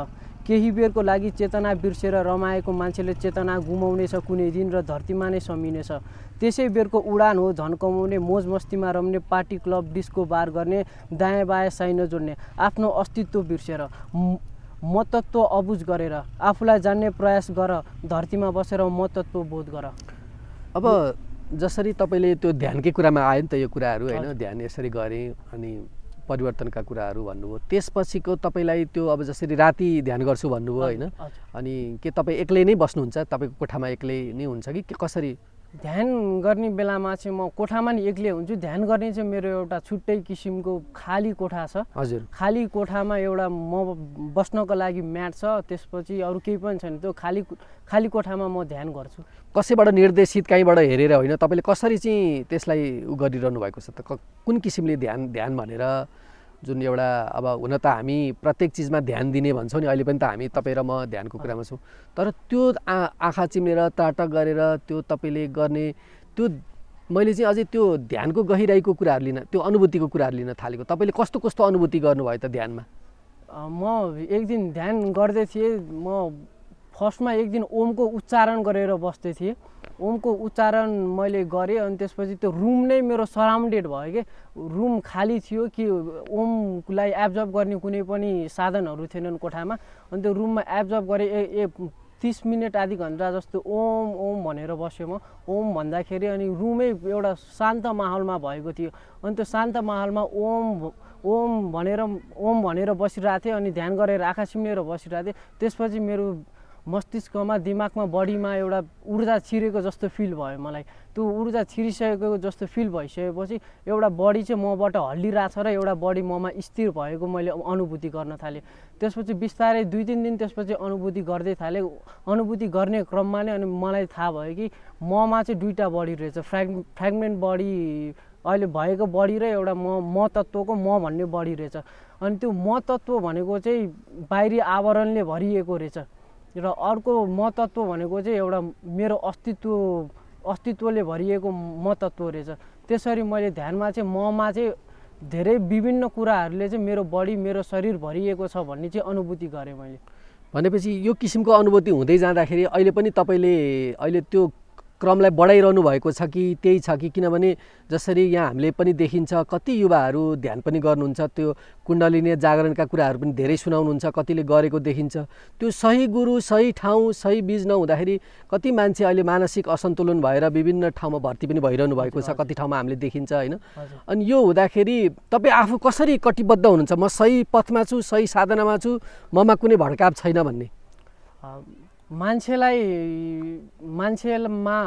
केही बेरको लागि चेतना बिर्सेर रमाएको मान्छेले चेतना गुमाउनेछ कुनै दिन र धरतीमा नै समिनेछ। त्यसै बेरको उडान हो धन कमाउने, मोज मस्तीमा रम्ने, पार्टी क्लब डिस्को बार गर्ने, दायाँ बायाँ साइन जोड्ने, आफ्नो अस्तित्व बिर्सेर महत्त्व अबुझ गरेर आफूलाई जान्ने प्रयास गर, धरतीमा बसेर महत्त्व बोध गर। अब जसरी तपाईँले त्यो ध्यानकै कुरामा आयो नि त यो कुराहरू होइन, ध्यान यसरी गरेँ अनि परिवर्तनका कुराहरू भन्नुभयो। त्यसपछिको तपाईँलाई त्यो अब जसरी राति ध्यान गर्छु भन्नुभयो होइन, अनि के तपाईँ एक्लै नै बस्नुहुन्छ? तपाईँको कोठामा एक्लै नै हुन्छ कि कसरी? ध्यान गर्ने बेलामा चाहिँ म कोठामा नि एक्लै हुन्छु। ध्यान गर्ने चाहिँ मेरो एउटा छुट्टै किसिमको खाली कोठा छ। हजुर। खाली कोठामा एउटा म बस्नको लागि म्याट छ, त्यसपछि अरू केही पनि छैन। त्यो खाली कोठामा म ध्यान गर्छु। कसैबाट निर्देशित कहीँबाट हेरेर होइन, तपाईँले कसरी चाहिँ त्यसलाई गरिरहनु भएको छ त? कुन किसिमले ध्यान भनेर जुन एउटा अब हुन त हामी प्रत्येक चिजमा ध्यान दिने भन्छौँ नि, अहिले पनि त हामी तपाईँ र म ध्यानको कुरामा छौँ, तर त्यो आँखा चिम्लेर त्राटक गरेर त्यो तपाईँले गर्ने त्यो मैले चाहिँ अझै त्यो ध्यानको गहिराईको कुराहरू लिन, त्यो अनुभूतिको कुराहरू लिन थालेको। तपाईँले कस्तो कस्तो अनुभूति गर्नुभयो त ध्यानमा? म एक दिन ध्यान गर्दै थिएँ। म फर्स्टमा एक दिन ओमको उच्चारण गरेर बस्दै थिएँ। ओमको उच्चारण मैले गरेँ अनि त्यसपछि त्यो रुम नै मेरो सराउन्डेड भयो कि रुम खाली थियो कि ओमलाई एब्जर्ब गर्ने कुनै पनि साधनहरू थिएनन् कोठामा। अनि त्यो रुममा एब्जर्ब गरेँ 30 मिनट आधी घन्टा जस्तो ओम ओम भनेर बस्यो म। ओम भन्दाखेरि अनि रुमै एउटा शान्त माहौलमा भएको थियो। अनि त्यो शान्त माहौलमा ओम ओम भनेर बसिरहेको थिएँ अनि ध्यान गरेर आँखा चिम्लेर बसिरहेको थिएँ। त्यसपछि मेरो मस्तिष्कमा दिमागमा बडीमा एउटा ऊर्जा छिरेको जस्तो फिल भयो मलाई। त्यो ऊर्जा छिरिसकेको जस्तो फिल भइसकेपछि एउटा बडी चाहिँ मबाट हल्लिरहेछ र एउटा बडी ममा स्थिर भएको मैले अनुभूति गर्न थालेँ। त्यसपछि बिस्तारै 2-3 दिन त्यसपछि अनुभूति गर्दै थालेँ। अनुभूति गर्ने क्रममा नै अनि मलाई थाहा भयो कि ममा चाहिँ 2टा बडी रहेछ। फ्रेगमेन्ट बडी अहिले भएको बडी र एउटा म तत्त्वको म भन्ने बडी रहेछ। अनि त्यो म तत्त्व भनेको चाहिँ बाहिरी आवरणले भरिएको रहेछ र अर्को म तत्त्व भनेको चाहिँ एउटा मेरो अस्तित्वले भरिएको म तत्त्व रहेछ। त्यसरी मैले ध्यानमा चाहिँ ममा चाहिँ धेरै विभिन्न कुराहरूले चाहिँ मेरो बडी मेरो शरीर भरिएको छ भन्ने चाहिँ अनुभूति गरेँ मैले। भनेपछि यो किसिमको अनुभूति हुँदै जाँदाखेरि अहिले पनि तपाईँले अहिले त्यो क्रमलाई बढाइरहनु भएको छ कि त्यही छ कि? किनभने जसरी यहाँ हामीले पनि देखिन्छ कति युवाहरू ध्यान पनि गर्नुहुन्छ, त्यो कुण्डलिनी जागरणका कुराहरू पनि धेरै सुनाउनुहुन्छ, कतिले गरेको देखिन्छ। त्यो सही गुरु सही ठाउँ सही बीज नहुँदाखेरि कति मान्छे अहिले मानसिक असन्तुलन भएर विभिन्न ठाउँमा भर्ती पनि भइरहनु भएको छ, कति ठाउँमा हामीले देखिन्छ होइन। अनि यो हुँदाखेरि तपाईँ आफू कसरी कटिबद्ध हुनुहुन्छ? म सही पथमा छु, सही साधनामा छु, ममा कुनै भड्काव छैन भन्ने? मान्छेमा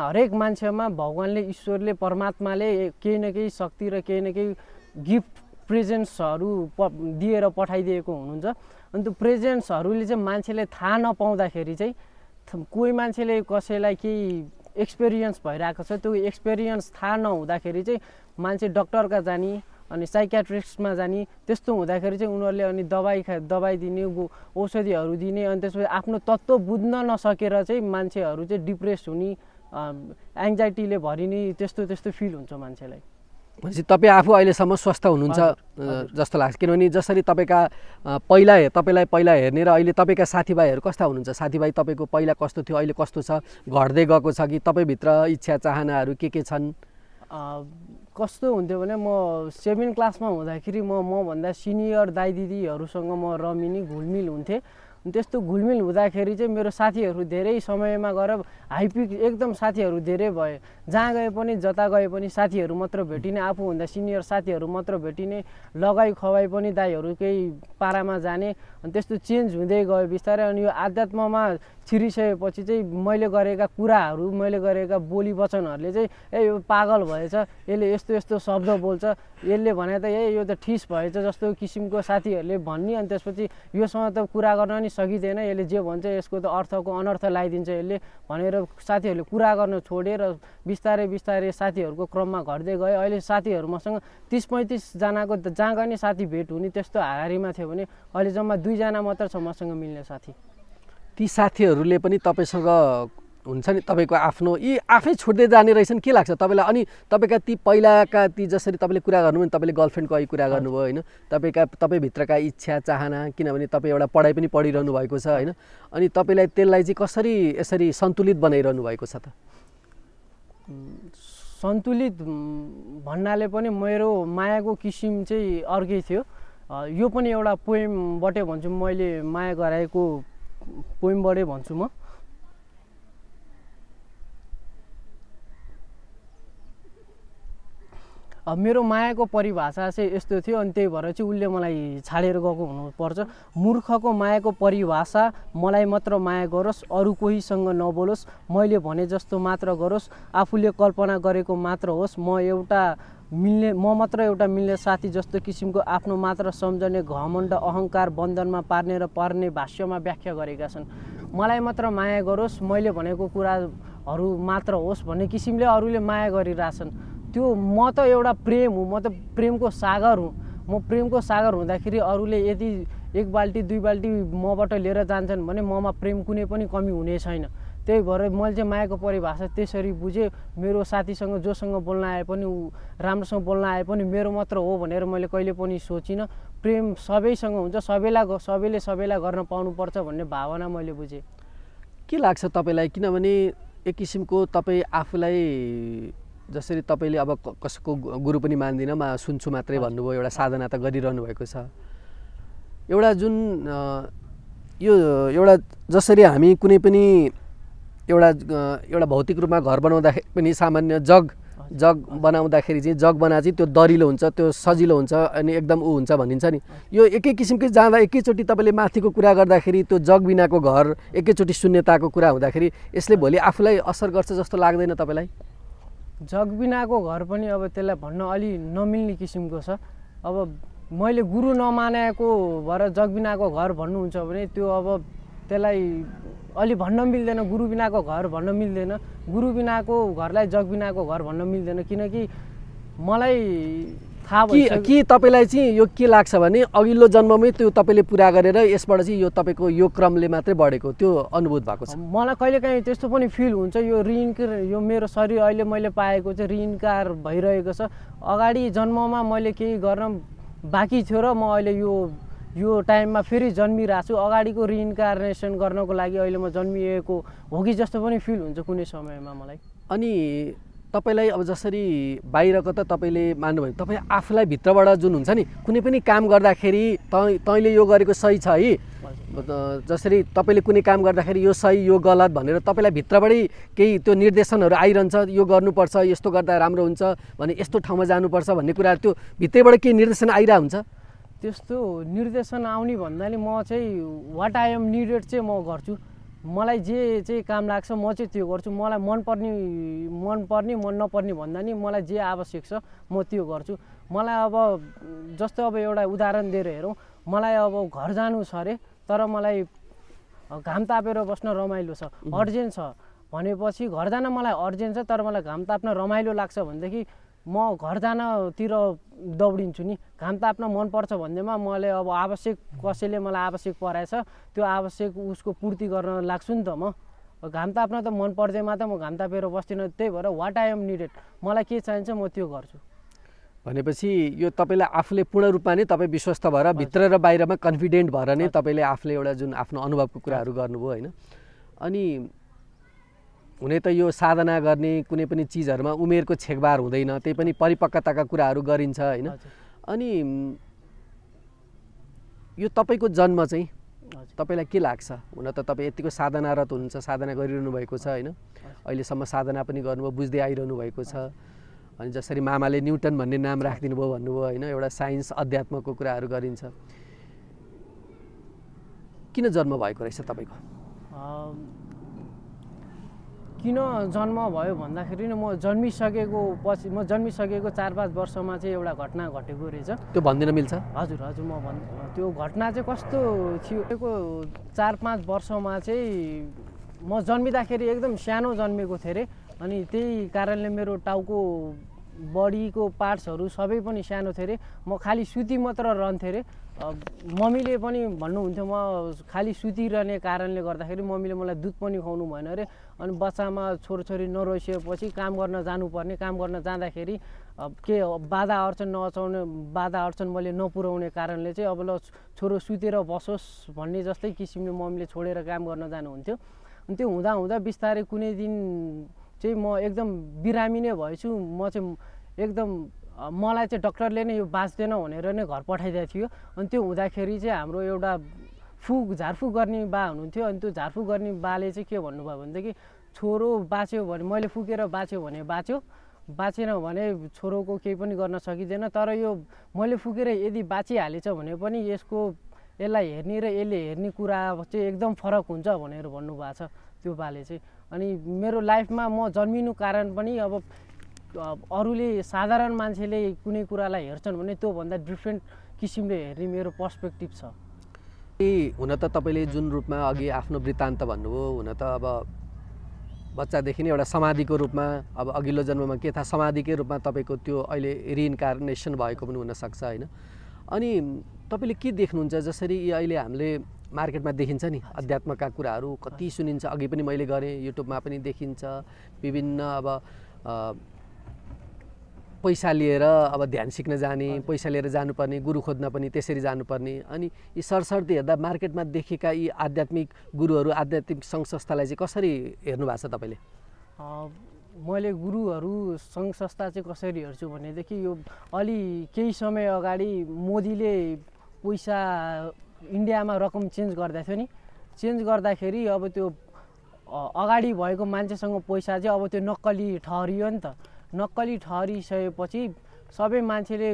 हरेक मान्छेमा भगवान्ले ईश्वरले परमात्माले केही न केही शक्ति र केही न केही गिफ्ट प्रेजेन्ट्सहरू दिएर पठाइदिएको हुनुहुन्छ। अनि त्यो प्रेजेन्ट्सहरूले चाहिँ मान्छेले थाहा नपाउँदाखेरि चाहिँ कोही मान्छेले कसैलाई केही एक्सपिरियन्स भइरहेको छ, त्यो एक्सपिरियन्स थाहा नहुँदाखेरि चाहिँ मान्छे डक्टरका जाने अनि साइकियाट्रिस्टमा जाने। त्यस्तो हुँदाखेरि चाहिँ उनीहरूले अनि दबाई दिने, औषधिहरू दिने। अनि त्यसपछि आफ्नो तत्त्व बुझ्न नसकेर चाहिँ मान्छेहरू चाहिँ डिप्रेस हुने, एङ्जाइटीले भरिने, त्यस्तो फिल हुन्छ मान्छेलाई। भनेपछि तपाईँ आफू अहिलेसम्म स्वस्थ हुनुहुन्छ जस्तो लाग्छ? किनभने जसरी तपाईँलाई पहिला हेर्ने र अहिले तपाईँका साथीभाइहरू कस्ता हुनुहुन्छ? साथीभाइ तपाईँको पहिला कस्तो थियो, अहिले कस्तो छ? घट्दै गएको छ कि? तपाईँभित्र इच्छा चाहनाहरू के छन्? कस्तो हुन्थ्यो भने म 7 क्लासमा हुँदाखेरि मभन्दा सिनियर दाइ दिदीहरूसँग म रमिनी घुलमिल हुन्थेँ। त्यस्तो घुलमिल हुँदाखेरि चाहिँ मेरो साथीहरू धेरै समयमा गएर हाइपिक एकदम साथीहरू धेरै भए। जहाँ गए पनि जता गए पनि साथीहरू मात्र भेटिने, आफूभन्दा सिनियर साथीहरू मात्र भेटिने, लगाई खवाई पनि दाइहरूकै पारामा जाने। अनि त्यस्तो चेन्ज हुँदै गयो बिस्तारै। अनि यो आध्यात्ममा छिरिसकेपछि चाहिँ मैले गरेका कुराहरू, मैले गरेका बोली वचनहरूले चाहिँ यो पागल भएछ, यसले यस्तो यस्तो शब्द बोल्छ, यसले भने त यो त ठिस भएछ जस्तो किसिमको साथीहरूले भन्ने। अनि त्यसपछि योसँग त कुरा गर्न नि सकिँदैन, यसले जे भन्छ यसको त अर्थको अनर्थ लगाइदिन्छ यसले भनेर साथीहरूले कुरा गर्न छोडेर बिस्तारै साथीहरूको क्रममा घट्दै गयो। अहिले साथीहरू मसँग 30-35 जनाको जहाँ गए नि साथी भेट हुने त्यस्तो हारिमा थियो भने अहिले जम्मा 2 जना मात्र छ मसँग मिल्ने साथी। ती साथीहरूले पनि तपाईँसँग हुन्छ नि, तपाईँको आफ्नो यी आफै छुट्दै जाने रहेछन् के लाग्छ तपाईँलाई? अनि तपाईँका ती पहिलाका ती जसरी तपाईँले कुरा गर्नुभयो नि, तपाईँले गर्लफ्रेन्डको अघि कुरा गर्नुभयो होइन, तपाईँभित्रका इच्छा चाहना, किनभने तपाईँ एउटा पढाइ पनि पढिरहनु भएको छ होइन, अनि तपाईँलाई त्यसलाई चाहिँ कसरी यसरी सन्तुलित बनाइरहनु भएको छ त? सन्तुलित भन्नाले पनि मेरो मायाको किसिम चाहिँ अर्कै थियो। यो पनि एउटा पोएमबाटै भन्छु, मैले माया गराएको पोएमबाटै भन्छु म। मेरो मायाको परिभाषा चाहिँ यस्तो थियो अनि त्यही भएर चाहिँ उसले मलाई छाडेर गएको हुनुपर्छ। मूर्खको मायाको परिभाषा मलाई मात्र माया गरोस्, अरू कोहीसँग नबोलोस्, मैले भने जस्तो मात्र गरोस्, आफूले कल्पना गरेको मात्र होस्, म मात्र एउटा मिल्ने साथी जस्तो किसिमको आफ्नो मात्र सम्झने घमण्ड अहङ्कार बन्धनमा पार्ने र पर्ने भाष्यमा व्याख्या गरेका छन्। मलाई मात्र माया गरोस्, मैले भनेको कुराहरू मात्र होस् भन्ने किसिमले अरूले माया गरिरहेछन्। त्यो म त एउटा प्रेम हुँ, म त प्रेमको सागर हुँ। म प्रेमको सागर हुँदाखेरि अरूले यदि 1 बाल्टी 2 बाल्टी मबाट लिएर जान्छन् भने ममा प्रेम कुनै पनि कमी हुने छैन। त्यही भएर मैले चाहिँ मायाको परिभाषा त्यसरी बुझेँ। मेरो साथीसँग जोसँग बोल्न आए पनि ऊ राम्रोसँग बोल्न आए पनि मेरो मात्र हो भनेर मैले कहिले पनि सोचिनँ। प्रेम सबैसँग हुन्छ, सबैले सबैलाई गर्न पाउनुपर्छ भन्ने भावना मैले बुझेँ। के लाग्छ तपाईँलाई? किनभने एक किसिमको तपाईँ आफूलाई जसरी तपाईँले अब कसैको गुरु पनि मान्दिनँ, सुन्छु मात्रै भन्नुभयो, एउटा साधना त गरिरहनु भएको छ। एउटा जुन यो एउटा जसरी हामी कुनै पनि एउटा भौतिक रूपमा घर बनाउँदाखेरि पनि सामान्य जग बनाउँदाखेरि चाहिँ जग बना चाहिँ त्यो दरिलो हुन्छ, त्यो सजिलो हुन्छ अनि एकदम ऊ हुन्छ भनिन्छ नि। यो एकै किसिमकै जाँदा एकैचोटि तपाईँले माथिको कुरा गर्दाखेरि त्यो जग बिनाको घर एकैचोटि शून्यताको कुरा हुँदाखेरि यसले भोलि आफूलाई असर गर्छ जस्तो लाग्दैन तपाईँलाई? जग बिनाको घर पनि अब त्यसलाई भन्न अलि नमिल्ने किसिमको छ। अब मैले गुरु नमानेको भएर जग बिनाको घर भन्नुहुन्छ भने त्यो अब त्यसलाई अलि भन्न मिल्दैन। गुरु बिनाको घर भन्न मिल्दैन, गुरु बिनाको घरलाई जग बिनाको घर भन्न मिल्दैन। किनकि मलाई थाहा भयो कि तपाईँलाई चाहिँ यो के लाग्छ भने अघिल्लो जन्ममै त्यो तपाईँले पुरा गरेर यसबाट चाहिँ यो तपाईँको यो क्रमले मात्रै बढेको त्यो अनुभूत भएको छ। मलाई कहिलेकाहीँ त्यस्तो पनि फिल हुन्छ। यो मेरो शरीर अहिले मैले पाएको चाहिँ रिइन्कार भइरहेको छ। अगाडि जन्ममा मैले केही गर्न बाँकी थियो र म अहिले यो टाइममा फेरि जन्मिरहेको छु। अगाडिको रिइन्कार्नेसन गर्नको लागि अहिले म जन्मिएको हो कि जस्तो पनि फिल हुन्छ कुनै समयमा मलाई। अनि तपाईँलाई अब जसरी बाहिरको त तपाईँले मान्नुभयो, तपाईँ आफूलाई भित्रबाट जुन हुन्छ नि कुनै पनि काम गर्दाखेरि तैँले यो गरेको सही छ है, जसरी तपाईँले कुनै काम गर्दाखेरि यो सही यो गलत भनेर तपाईँलाई भित्रबाटै केही त्यो निर्देशनहरू आइरहन्छ, यो गर्नुपर्छ, यस्तो गर्दा राम्रो हुन्छ भने यस्तो ठाउँमा जानुपर्छ भन्ने कुरा त्यो भित्रैबाट केही निर्देशन आइरहेको हुन्छ? त्यस्तो निर्देशन आउने भन्नाले म चाहिँ वाट आई एम निडेड चाहिँ म गर्छु। मलाई जे चाहिँ काम लाग्छ म चाहिँ त्यो गर्छु। मलाई मन पर्ने मन नपर्ने भन्दा नि मलाई जे आवश्यक छ म त्यो गर्छु। मलाई अब जस्तो अब एउटा उदाहरण दिएर हेरौँ, मलाई अब घर जानु छ अरे, तर मलाई घाम तापेर बस्न रमाइलो छ, अर्जेन्ट छ भनेपछि घर जान मलाई अर्जेन्ट छ तर मलाई घाम ताप्न रमाइलो लाग्छ भनेदेखि म घर जानतिर दौडिन्छु नि। घाम ताप्न मनपर्छ भन्दैमा मैले अब आवश्यक कसैले मलाई आवश्यक पराएछ त्यो आवश्यक उसको पूर्ति गर्न लाग्छु नि त। म घाम ताप्न त मन पर्दैमा त म घाम तापेर बस्दिनँ। त्यही भएर वाट आई एम निडेड, मलाई के चाहिन्छ म त्यो गर्छु। भनेपछि यो तपाईँलाई आफूले पूर्ण रूपमा नै तपाईँ विश्वस्त भएर भित्र र बाहिरमा कन्फिडेन्ट भएर नै तपाईँले आफूले एउटा जुन आफ्नो अनुभवको कुराहरू गर्नुभयो होइन। अनि हुने त यो साधना गर्ने कुनै पनि चिजहरूमा उमेरको छेकबार हुँदैन, त्यही पनि परिपक्वताका कुराहरू गरिन्छ होइन। अनि यो तपाईँको जन्म चाहिँ तपाईँलाई के लाग्छ? हुन त तपाईँ यतिको साधनारत हुनुहुन्छ, साधना गरिरहनु भएको छ होइन, अहिलेसम्म साधना पनि गर्नुभयो, बुझ्दै आइरहनु भएको छ। अनि जसरी मामाले न्युटन भन्ने नाम राखिदिनु भयो भन्नुभयो होइन, एउटा साइन्स अध्यात्मको कुराहरू गरिन्छ। किन जन्म भएको रहेछ तपाईँको? किन जन्म भयो भन्दाखेरि म जन्मिसकेको 4-5 वर्षमा चाहिँ एउटा घटना घटेको रहेछ। त्यो भनिदिन मिल्छ? हजुर म त्यो घटना चाहिँ कस्तो थियो, 4-5 वर्षमा चाहिँ म जन्मिँदाखेरि एकदम सानो जन्मेको थिएँ अरे। अनि त्यही कारणले मेरो टाउको बडीको पार्ट्सहरू सबै पनि सानो थिएँ अरे। म खालि सुती मात्र रहन्थेँ अरे। मम्मीले पनि भन्नुहुन्थ्यो म खालि सुतिरहने कारणले गर्दाखेरि मम्मीले मलाई दुध पनि खुवाउनु भएन अरे। अनि बच्चामा छोरीछोरी नरोइसकेपछि काम गर्न जानुपर्ने, काम गर्न जाँदाखेरि के बाधा अडचन मैले नपुर्याउने कारणले चाहिँ अब ल छोरो सुतेर बसोस् भन्ने जस्तै किसिमले मम्मीले छोडेर काम गर्न जानुहुन्थ्यो। अनि त्यो हुँदा बिस्तारै कुनै दिन चाहिँ म एकदम बिरामी नै भएछु। म चाहिँ एकदम मलाई चाहिँ डक्टरले नै यो बाँच्दैन भनेर नै घर पठाइदिएको थियो। अनि त्यो हुँदाखेरि चाहिँ हाम्रो एउटा झारफुक गर्ने बा हुनुहुन्थ्यो। अनि त्यो झारफुक गर्ने बाले चाहिँ के भन्नुभयो भनेदेखि छोरो बाँच्यो भने मैले फुकेर बाँच्यो भने बाँच्यो, बाँचेन भने छोरोको केही पनि गर्न सकिँदैन। तर यो मैले फुकेर यदि बाँचिहालेछ भने पनि यसलाई हेर्ने र यसले हेर्ने कुरा चाहिँ एकदम फरक हुन्छ भनेर भन्नुभएको छ त्यो बाले चाहिँ। अनि मेरो लाइफमा म जन्मिनु कारण पनि अब अरूले साधारण मान्छेले कुनै कुरालाई हेर्छन् भने त्योभन्दा डिफ्रेन्ट किसिमले हेर्ने मेरो पर्सपेक्टिभ छ। हुन त तपाईँले जुन रूपमा अघि आफ्नो वृत्तान्त भन्नुभयो, हुन त अब बच्चादेखि नै एउटा समाधिको रूपमा, अब अघिल्लो जन्ममा के थाहा समाधिकै रूपमा तपाईँको त्यो अहिले रिइन्कार्नेसन भएको पनि हुनसक्छ होइन। अनि तपाईँले के देख्नुहुन्छ जसरी अहिले हामीले मार्केटमा देखिन्छ नि अध्यात्मका कुराहरू कति सुनिन्छ। अघि पनि मैले गरेँ, युट्युबमा पनि देखिन्छ विभिन्न अब पैसा लिएर अब ध्यान सिक्न जाने, पैसा लिएर जानुपर्ने, गुरु खोज्न पनि त्यसरी जानुपर्ने। अनि यी सरसर्ती हेर्दा मार्केटमा देखेका यी आध्यात्मिक गुरुहरू, आध्यात्मिक सङ्घ संस्थालाई चाहिँ कसरी हेर्नु भएको छ तपाईँले? मैले गुरुहरू सङ्घ संस्था चाहिँ कसरी हेर्छु भनेदेखि यो अलि केही समय अगाडि मोदीले पैसा इन्डियामा रकम चेन्ज गर्दा थियो नि, चेन्ज गर्दाखेरि अब त्यो अगाडि भएको मान्छेसँग पैसा चाहिँ अब त्यो नक्कली ठहरियो नि त। नक्कली ठहरिसकेपछि सबै मान्छेले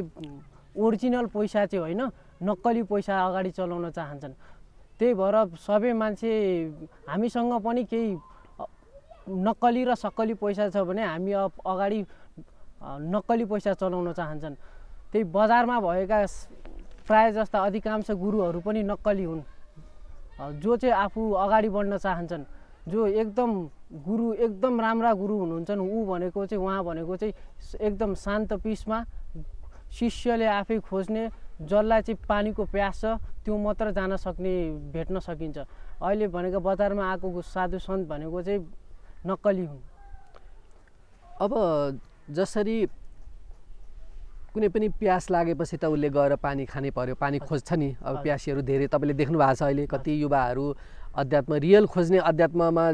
ओरिजिनल पैसा चाहिँ होइन नक्कली पैसा अगाडि चलाउन चाहन्छन्। त्यही भएर सबै मान्छे हामीसँग पनि केही नक्कली र सक्कली पैसा छ भने हामी अगाडि नक्कली पैसा चलाउन चाहन्छन्। त्यही बजारमा भएका प्राय जस्ता अधिकांश गुरुहरू पनि नक्कली हुन्। जो चाहिँ आफू अगाडि बढ्न चाहन्छन्, जो एकदम गुरु एकदम राम्रा गुरु हुनुहुन्छन्, उहाँ भनेको चाहिँ एकदम शान्त पिसमा शिष्यले आफै खोज्ने, जसलाई चाहिँ पानीको प्यास छ त्यो मात्र जान सक्ने भेट्न सकिन्छ। अहिले भनेको बजारमा आएको साधु सन्त भनेको चाहिँ नक्कली हुन्। अब जसरी कुनै पनि प्यास लागेपछि त उसले गएर पानी खानै पर्यो, पानी खोज्छ नि। अब प्यासीहरू धेरै तपाईँले देख्नु भएको छ अहिले कति युवाहरू अध्यात्म रियल खोज्ने, अध्यात्ममा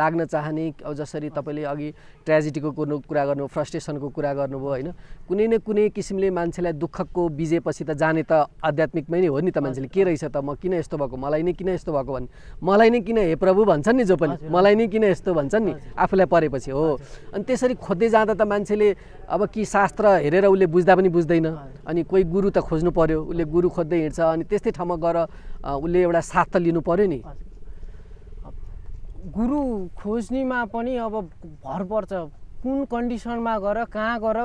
लाग्न चाहने। अब जसरी तपाईँले अघि ट्रेजेडीको कुरा गर्नु, फ्रस्ट्रेसनको कुरा गर्नुभयो होइन, कुनै न कुनै किसिमले मान्छेलाई दुःखको बिजेपछि त जाने त आध्यात्मिकमै नै हो नि त। मान्छेले के रहेछ त, म किन यस्तो भएको, मलाई नै किन यस्तो भएको भन्ने, मलाई नै किन हे प्रभु भन्छन् नि जो पनि, मलाई नै किन यस्तो भन्छन् नि आफूलाई परेपछि हो। अनि त्यसरी खोज्दै जाँदा त मान्छेले अब कि शास्त्र हेरेर उसले बुझ्दा पनि बुझ्दैन, अनि कोही गुरु त खोज्नु पर्यो, उसले गुरु खोज्दै हिँड्छ। अनि त्यस्तै ठाउँमा गएर उसले एउटा साथ त लिनु पर्यो नि। गुरु खोज्नेमा पनि अब भर पर्छ, कुन कन्डिसनमा गएर कहाँ गएर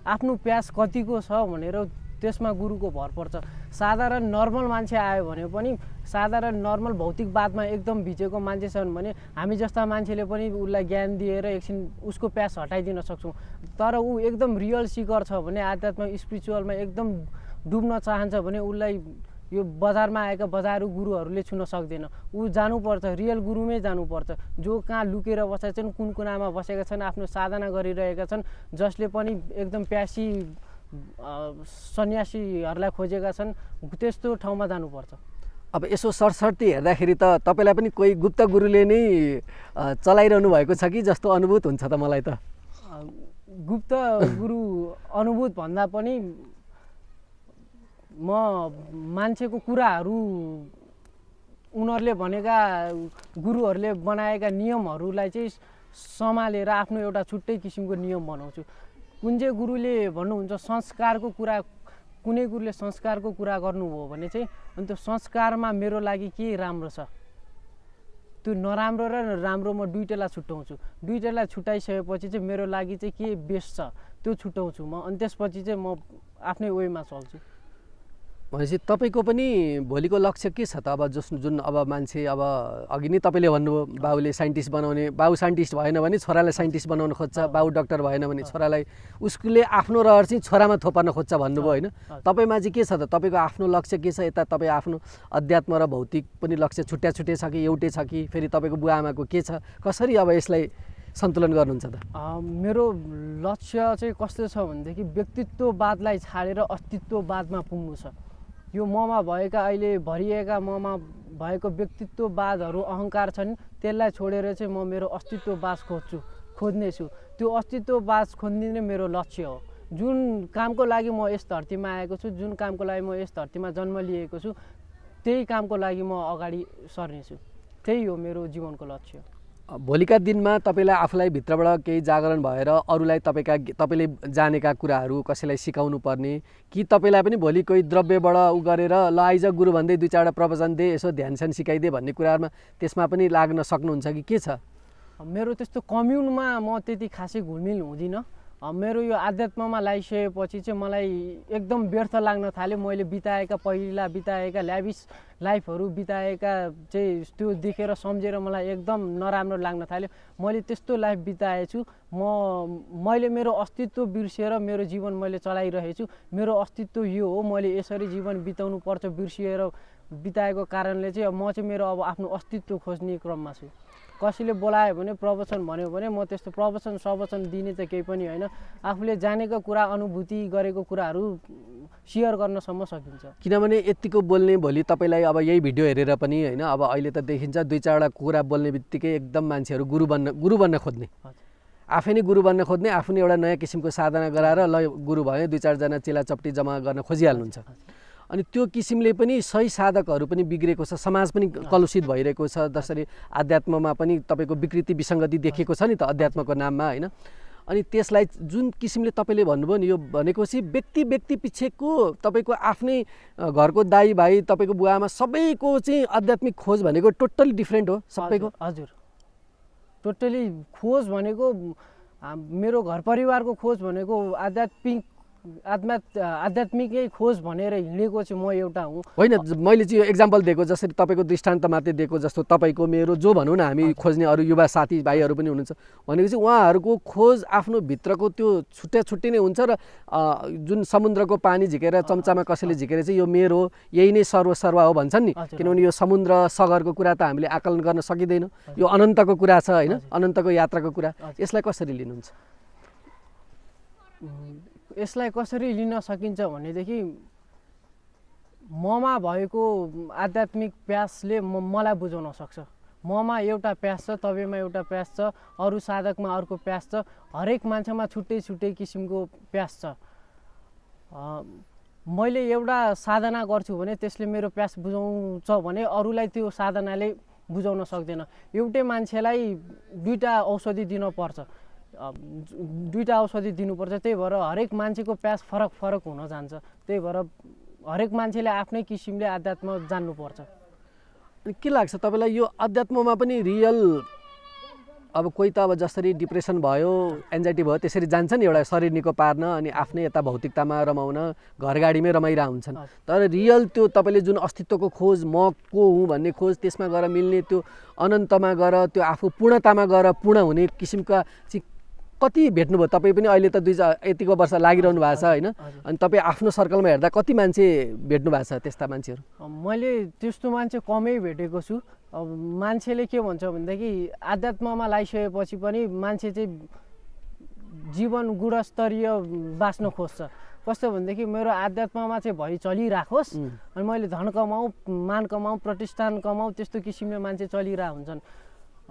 आफ्नो प्यास कतिको छ भनेर त्यसमा गुरुको भर पर्छ। साधारण नर्मल मान्छे आयो भने पनि, साधारण नर्मल भौतिकवादमा एकदम भिजेको मान्छे छन् भने हामी जस्ता मान्छेले पनि उसलाई ज्ञान दिएर एकछिन उसको प्यास हटाइदिन सक्छौँ। तर ऊ एकदम रियल सिकर छ भने, आध्यात्म स्पिरिचुअलमा एकदम डुब्न चाहन्छ भने उसलाई यो बजारमा आएका बजारू गुरुहरूले छुन सक्दैन। ऊ जानुपर्छ, रियल गुरुमै जानुपर्छ, जो कहाँ लुकेर बसेका छन्, कुन कुनामा बसेका छन्, आफ्नो साधना गरिरहेका छन्, जसले पनि एकदम प्यासी सन्यासीहरूलाई खोजेका छन्, त्यस्तो ठाउँमा जानुपर्छ। अब यसो सरसर्ती हेर्दाखेरि त तपाईँलाई पनि कोही गुप्त गुरुले नै चलाइरहनु भएको छ कि जस्तो अनुभूत हुन्छ त मलाई त। गुप्त गुरु अनुभूत भन्दा पनि म मान्छेको कुराहरू, उनीहरूले भनेका गुरुहरूले बनाएका नियमहरूलाई चाहिँ सम्हालेर आफ्नो एउटा छुट्टै किसिमको नियम बनाउँछु। कुन चाहिँ गुरुले भन्नुहुन्छ संस्कारको कुरा, कुनै गुरुले संस्कारको कुरा गर्नुभयो भने चाहिँ अनि त्यो संस्कारमा मेरो लागि के राम्रो छ, त्यो नराम्रो र राम्रो म दुइटैलाई छुट्याउँछु। दुइटैलाई छुट्याइसकेपछि चाहिँ मेरो लागि चाहिँ के बेस्ट छ त्यो छुट्याउँछु म, अनि त्यसपछि चाहिँ म आफ्नै वेमा चल्छु। भनेपछि तपाईँको पनि भोलिको लक्ष्य के छ त? अब जुन अब मान्छे, अब अघि नै तपाईँले भन्नुभयो बाउले साइन्टिस्ट बनाउने, बाउ साइन्टिस्ट भएन भने छोरालाई साइन्टिस्ट बनाउन खोज्छ, बाउ डक्टर भएन भने छोरालाई, उसले आफ्नो रहर चाहिँ छोरामा थोपर्न खोज्छ भन्नुभयो होइन। तपाईँमा चाहिँ के छ त? तपाईँको आफ्नो लक्ष्य के छ? यता तपाईँ आफ्नो अध्यात्म र भौतिक पनि लक्ष्य छुट्टै छ कि एउटै छ कि फेरि तपाईँको बुवा आमाको के छ? कसरी अब यसलाई सन्तुलन गर्नुहुन्छ त? मेरो लक्ष्य चाहिँ कस्तो छ भनेदेखि व्यक्तित्ववादलाई छाडेर अस्तित्ववादमा पुग्नु छ। यो ममा भएका, अहिले भरिएका ममा भएको व्यक्तित्ववादहरू अहङ्कार छन्, त्यसलाई छोडेर चाहिँ म मेरो अस्तित्ववाद खोज्नेछु। त्यो अस्तित्ववाद खोज्ने नै मेरो लक्ष्य हो। जुन कामको लागि म यस धरतीमा आएको छु, जुन कामको लागि म यस धरतीमा जन्म लिएको छु, त्यही कामको लागि म अगाडि सर्नेछु। त्यही हो मेरो जीवनको लक्ष्य। भोलिका दिनमा तपाईँलाई आफूलाई भित्रबाट केही जागरण भएर अरूलाई तपाईँले जानेका कुराहरू कसैलाई सिकाउनु पर्ने कि तपाईँलाई पनि भोलि कोही द्रव्यबाट गरेर ल आइज गुरु भन्दै दुई चारवटा प्रवचन दे, यसो ध्यानस्यान सिकाइदे भन्ने कुराहरूमा त्यसमा पनि लाग्न सक्नुहुन्छ कि के छ? मेरो त्यस्तो कम्युनमा म त्यति खासै घुलमिल हुँदिनँ। मेरो यो आध्यात्ममा लागिसकेपछि चाहिँ मलाई एकदम व्यर्थ लाग्न थाल्यो। मैले पहिला बिताएका ल्याभिस लाइफहरू बिताएका चाहिँ त्यो देखेर सम्झेर मलाई एकदम नराम्रो लाग्न थाल्यो। मैले त्यस्तो लाइफ बिताएछु। मैले मेरो अस्तित्व बिर्सिएर मेरो जीवन मैले चलाइरहेछु। मेरो अस्तित्व यो हो, मैले यसरी जीवन बिताउनु पर्छ बिर्सिएर बिताएको कारणले चाहिँ अब म चाहिँ मेरो अब आफ्नो अस्तित्व खोज्ने क्रममा छु। कसैले बोलायो भने प्रवचन भन्यो भने म त्यस्तो प्रवचन दिने चाहिँ केही पनि होइन। आफूले जानेको कुरा अनुभूति गरेको कुराहरू सेयर गर्नसम्म सकिन्छ। किनभने यतिको बोल्ने भोलि तपाईँलाई अब यही भिडियो हेरेर पनि होइन अब अहिले त देखिन्छ 2-4वटा कुरा बोल्ने बित्तिकै एकदम मान्छेहरू गुरु बन्न खोज्ने, आफै नै गुरु बन्न खोज्ने, आफू नै एउटा नयाँ किसिमको साधना गराएर ल गुरु भयो 2-4जना चेला चप्टी जम्मा गर्न खोजिहाल्नुहुन्छ। अनि त्यो किसिमले पनि सही साधकहरू पनि बिग्रेको छ, समाज पनि कलुषित भइरहेको छ। जसरी आध्यात्ममा पनि तपाईँको विकृति विसङ्गति देखेको छ नि त अध्यात्मको नाममा होइन। अनि त्यसलाई जुन किसिमले तपाईँले भन्नुभयो नि यो भनेको चाहिँ व्यक्ति पछिको तपाईँको आफ्नै घरको दाइ भाइ तपाईँको बुवामा सबैको चाहिँ आध्यात्मिक खोज भनेको टोटली डिफ्रेन्ट हो सबैको। हजुर टोटली खोज भनेको मेरो घर परिवारको खोज भनेको आध्यात्मिकै खोज भनेर हिँडेको चाहिँ म एउटा हुँ होइन। मैले चाहिँ यो एक्जाम्पल दिएको जसरी तपाईँको दृष्टान्त मात्रै दिएको जस्तो तपाईँको मेरो जो भनौँ न हामी खोज्ने अरू युवा साथीभाइहरू पनि हुनुहुन्छ भनेको चाहिँ उहाँहरूको खोज आफ्नो भित्रको त्यो छुट्टै नै हुन्छ र जुन समुद्रको पानी झिकेर चम्चामा कसैले झिकेर चाहिँ यो मेरो यही नै सर्वसर्वा हो भन्छन् नि। किनभने यो समुद्र सगरको कुरा त हामीले आकलन गर्न सकिँदैन, यो अनन्तको कुरा छ होइन, अनन्तको यात्राको कुरा। यसलाई कसरी लिनुहुन्छ? यसलाई कसरी लिन सकिन्छ भनेदेखि ममा भएको आध्यात्मिक प्यासले मलाई बुझाउन सक्छ। ममा एउटा प्यास छ, तपाईँमा एउटा प्यास छ, अरू साधकमा अर्को प्यास छ, हरेक मान्छेमा छुट्टै किसिमको प्यास छ। मैले एउटा साधना गर्छु भने त्यसले मेरो प्यास बुझाउँछ भने अरूलाई त्यो साधनाले बुझाउन सक्दैन। एउटै मान्छेलाई 2टा औषधि दिनुपर्छ, 2टा औषधि दिनुपर्छ। त्यही भएर हरेक मान्छेको प्यास फरक हुन जान्छ। त्यही भएर हरेक मान्छेले आफ्नै किसिमले आध्यात्म जान्नुपर्छ। अनि के लाग्छ तपाईँलाई यो अध्यात्ममा पनि रियल अब कोही त अब जसरी डिप्रेसन भयो एन्जाइटी भयो त्यसरी जान्छ नि एउटा शरीर निको पार्न अनि आफ्नै यता भौतिकतामा रमाउन घरगाडीमै रमाइरह हुन्छन्। तर रियल त्यो तपाईँले जुन अस्तित्वको खोज म को हुँ भन्ने खोज त्यसमा गएर मिल्ने त्यो अनन्तमा गएर त्यो आफू पूर्णतामा गएर पूर्ण हुने किसिमका चाहिँ कति भेट्नुभयो? तपाईँ पनि अहिले त यतिको वर्ष लागिरहनु भएको छ होइन। अनि तपाईँ आफ्नो सर्कलमा हेर्दा कति मान्छे भेट्नु भएको छ त्यस्ता मान्छेहरू? मैले त्यस्तो मान्छे कमै भेटेको छु। अब मान्छेले के भन्छ भनेदेखि आध्यात्ममा लागिसकेपछि पनि मान्छे चाहिँ जीवन गुणस्तरीय बाँच्न खोज्छ। कस्तो भनेदेखि मेरो आध्यात्ममा चाहिँ भइ चलिराखोस् अनि मैले धन कमाऊँ, मान कमाऊँ, प्रतिष्ठान कमाऊँ, त्यस्तो किसिमले मान्छे चलिरहेको हुन्छन्।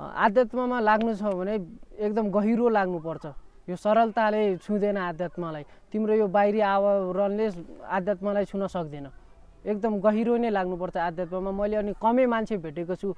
आध्यात्ममा लाग्नु छ भने एकदम गहिरो लाग्नुपर्छ। यो सरलताले छुँदैन आध्यात्मलाई। तिम्रो यो बाहिरी आवरणले आध्यात्मलाई छुन सक्दैन। एकदम गहिरो नै लाग्नुपर्छ आध्यात्ममा। मैले अनि कमै मान्छे भेटेको छु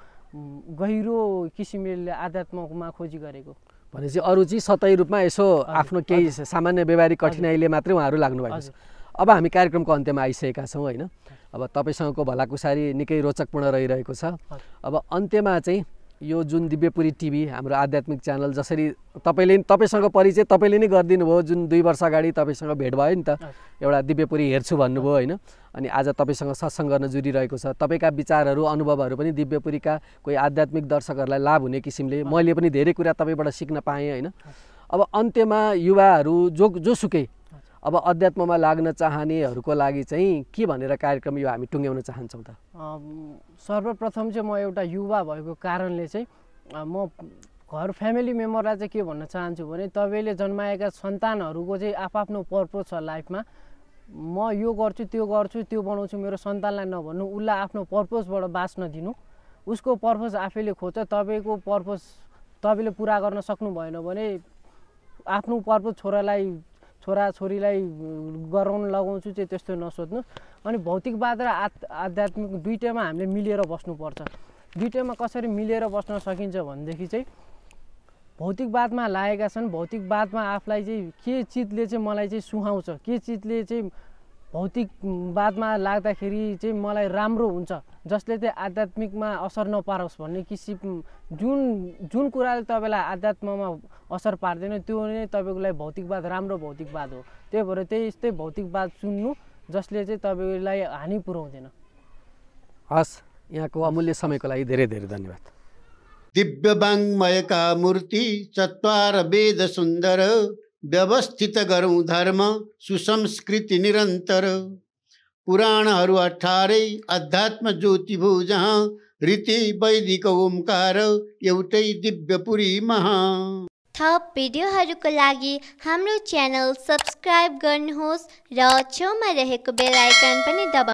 गहिरो किसिमले आध्यात्ममा खोजी गरेको। भनेपछि अरू चाहिँ सतही रूपमा यसो आफ्नो केही सामान्य व्यवहारिक कठिनाइले मात्रै उहाँहरू लाग्नुभएको छ। अब हामी कार्यक्रमको अन्त्यमा आइसकेका छौँ होइन। अब तपाईँसँगको भलाकुसारी निकै रोचकपूर्ण रहिरहेको छ। अब अन्त्यमा चाहिँ यो जुन दिव्यपुरी टिभी हाम्रो आध्यात्मिक च्यानल जसरी तपाईँसँग परिचय तपाईँले नै गरिदिनु भयो, जुन 2 वर्ष अगाडि तपाईँसँग भेट भयो नि त, एउटा दिव्यपुरी हेर्छु भन्नुभयो होइन। अनि आज तपाईँसँग सत्सङ्ग गर्न जुरिरहेको छ। तपाईँका विचारहरू अनुभवहरू पनि दिव्यपुरीका कोही आध्यात्मिक दर्शकहरूलाई लाभ हुने किसिमले मैले पनि धेरै कुरा तपाईँबाट सिक्न पाएँ होइन। अब अन्त्यमा युवाहरू जोसुकै अब अध्यात्ममा लाग्न चाहनेहरूको लागि चाहिँ के भनेर कार्यक्रम यो हामी टुङ्ग्याउन चाहन्छौँ त? सर्वप्रथम चाहिँ म एउटा युवा भएको कारणले चाहिँ म घर फ्यामिली मेम्बरलाई चाहिँ के भन्न चाहन्छु भने तपाईँले जन्माएका सन्तानहरूको चाहिँ आफ्नो पर्पज छ लाइफमा। म यो गर्छु त्यो बनाउँछु मेरो सन्तानलाई नभन्नु, उसलाई आफ्नो पर्पजबाट बाँच्न दिनु। उसको पर्पज आफैले खोज्छ। तपाईँको पर्पज तपाईँले पुरा गर्न सक्नु भएन भने आफ्नो पर्पज छोराछोरीलाई गराउन लगाउँछु चाहिँ त्यस्तो नसोच्नु। अनि भौतिकवाद र आध्यात्मिक दुईटैमा हामीले मिलेर बस्नुपर्छ। दुईटैमा कसरी मिलेर बस्न सकिन्छ भनेदेखि चाहिँ भौतिकवादमा लागेका छन्, भौतिकवादमा आफूलाई चाहिँ के चिजले चाहिँ मलाई चाहिँ सुहाउँछ, के चिजले चाहिँ भौतिकवादमा लाग्दाखेरि चाहिँ मलाई राम्रो हुन्छ, जसले चाहिँ आध्यात्मिकमा असर नपारोस् भन्ने किसिम जुन कुराले तपाईँलाई आध्यात्ममा असर पार्दैन त्यो नै तपाईँको लागि भौतिकवाद राम्रो भौतिकवाद हो। त्यही भएर त्यस्तै भौतिकवाद चुन्नु जसले चाहिँ तपाईँलाई हानि पुर्याउँदैन। हस्, यहाँको अमूल्य समयको लागि धेरै धेरै धन्यवाद। दिव्य वाङ्मयका मूर्ति चत्वार वेद सुन्दर, व्यवस्थित गरौँ धर्म सुसंस्कृति निरन्तर। पुराणहरू 18 अध्यात्म ज्योति भो जहाँ रीति वैदिक ओमकार एउटै दिव्यपुरी महा। थप भिडियोहरूको लागि हाम्रो च्यानल सब्स्क्राइब गर्नुहोस् र छेउमा रहेको बेल आइकन पनि दबाउनुहोस्।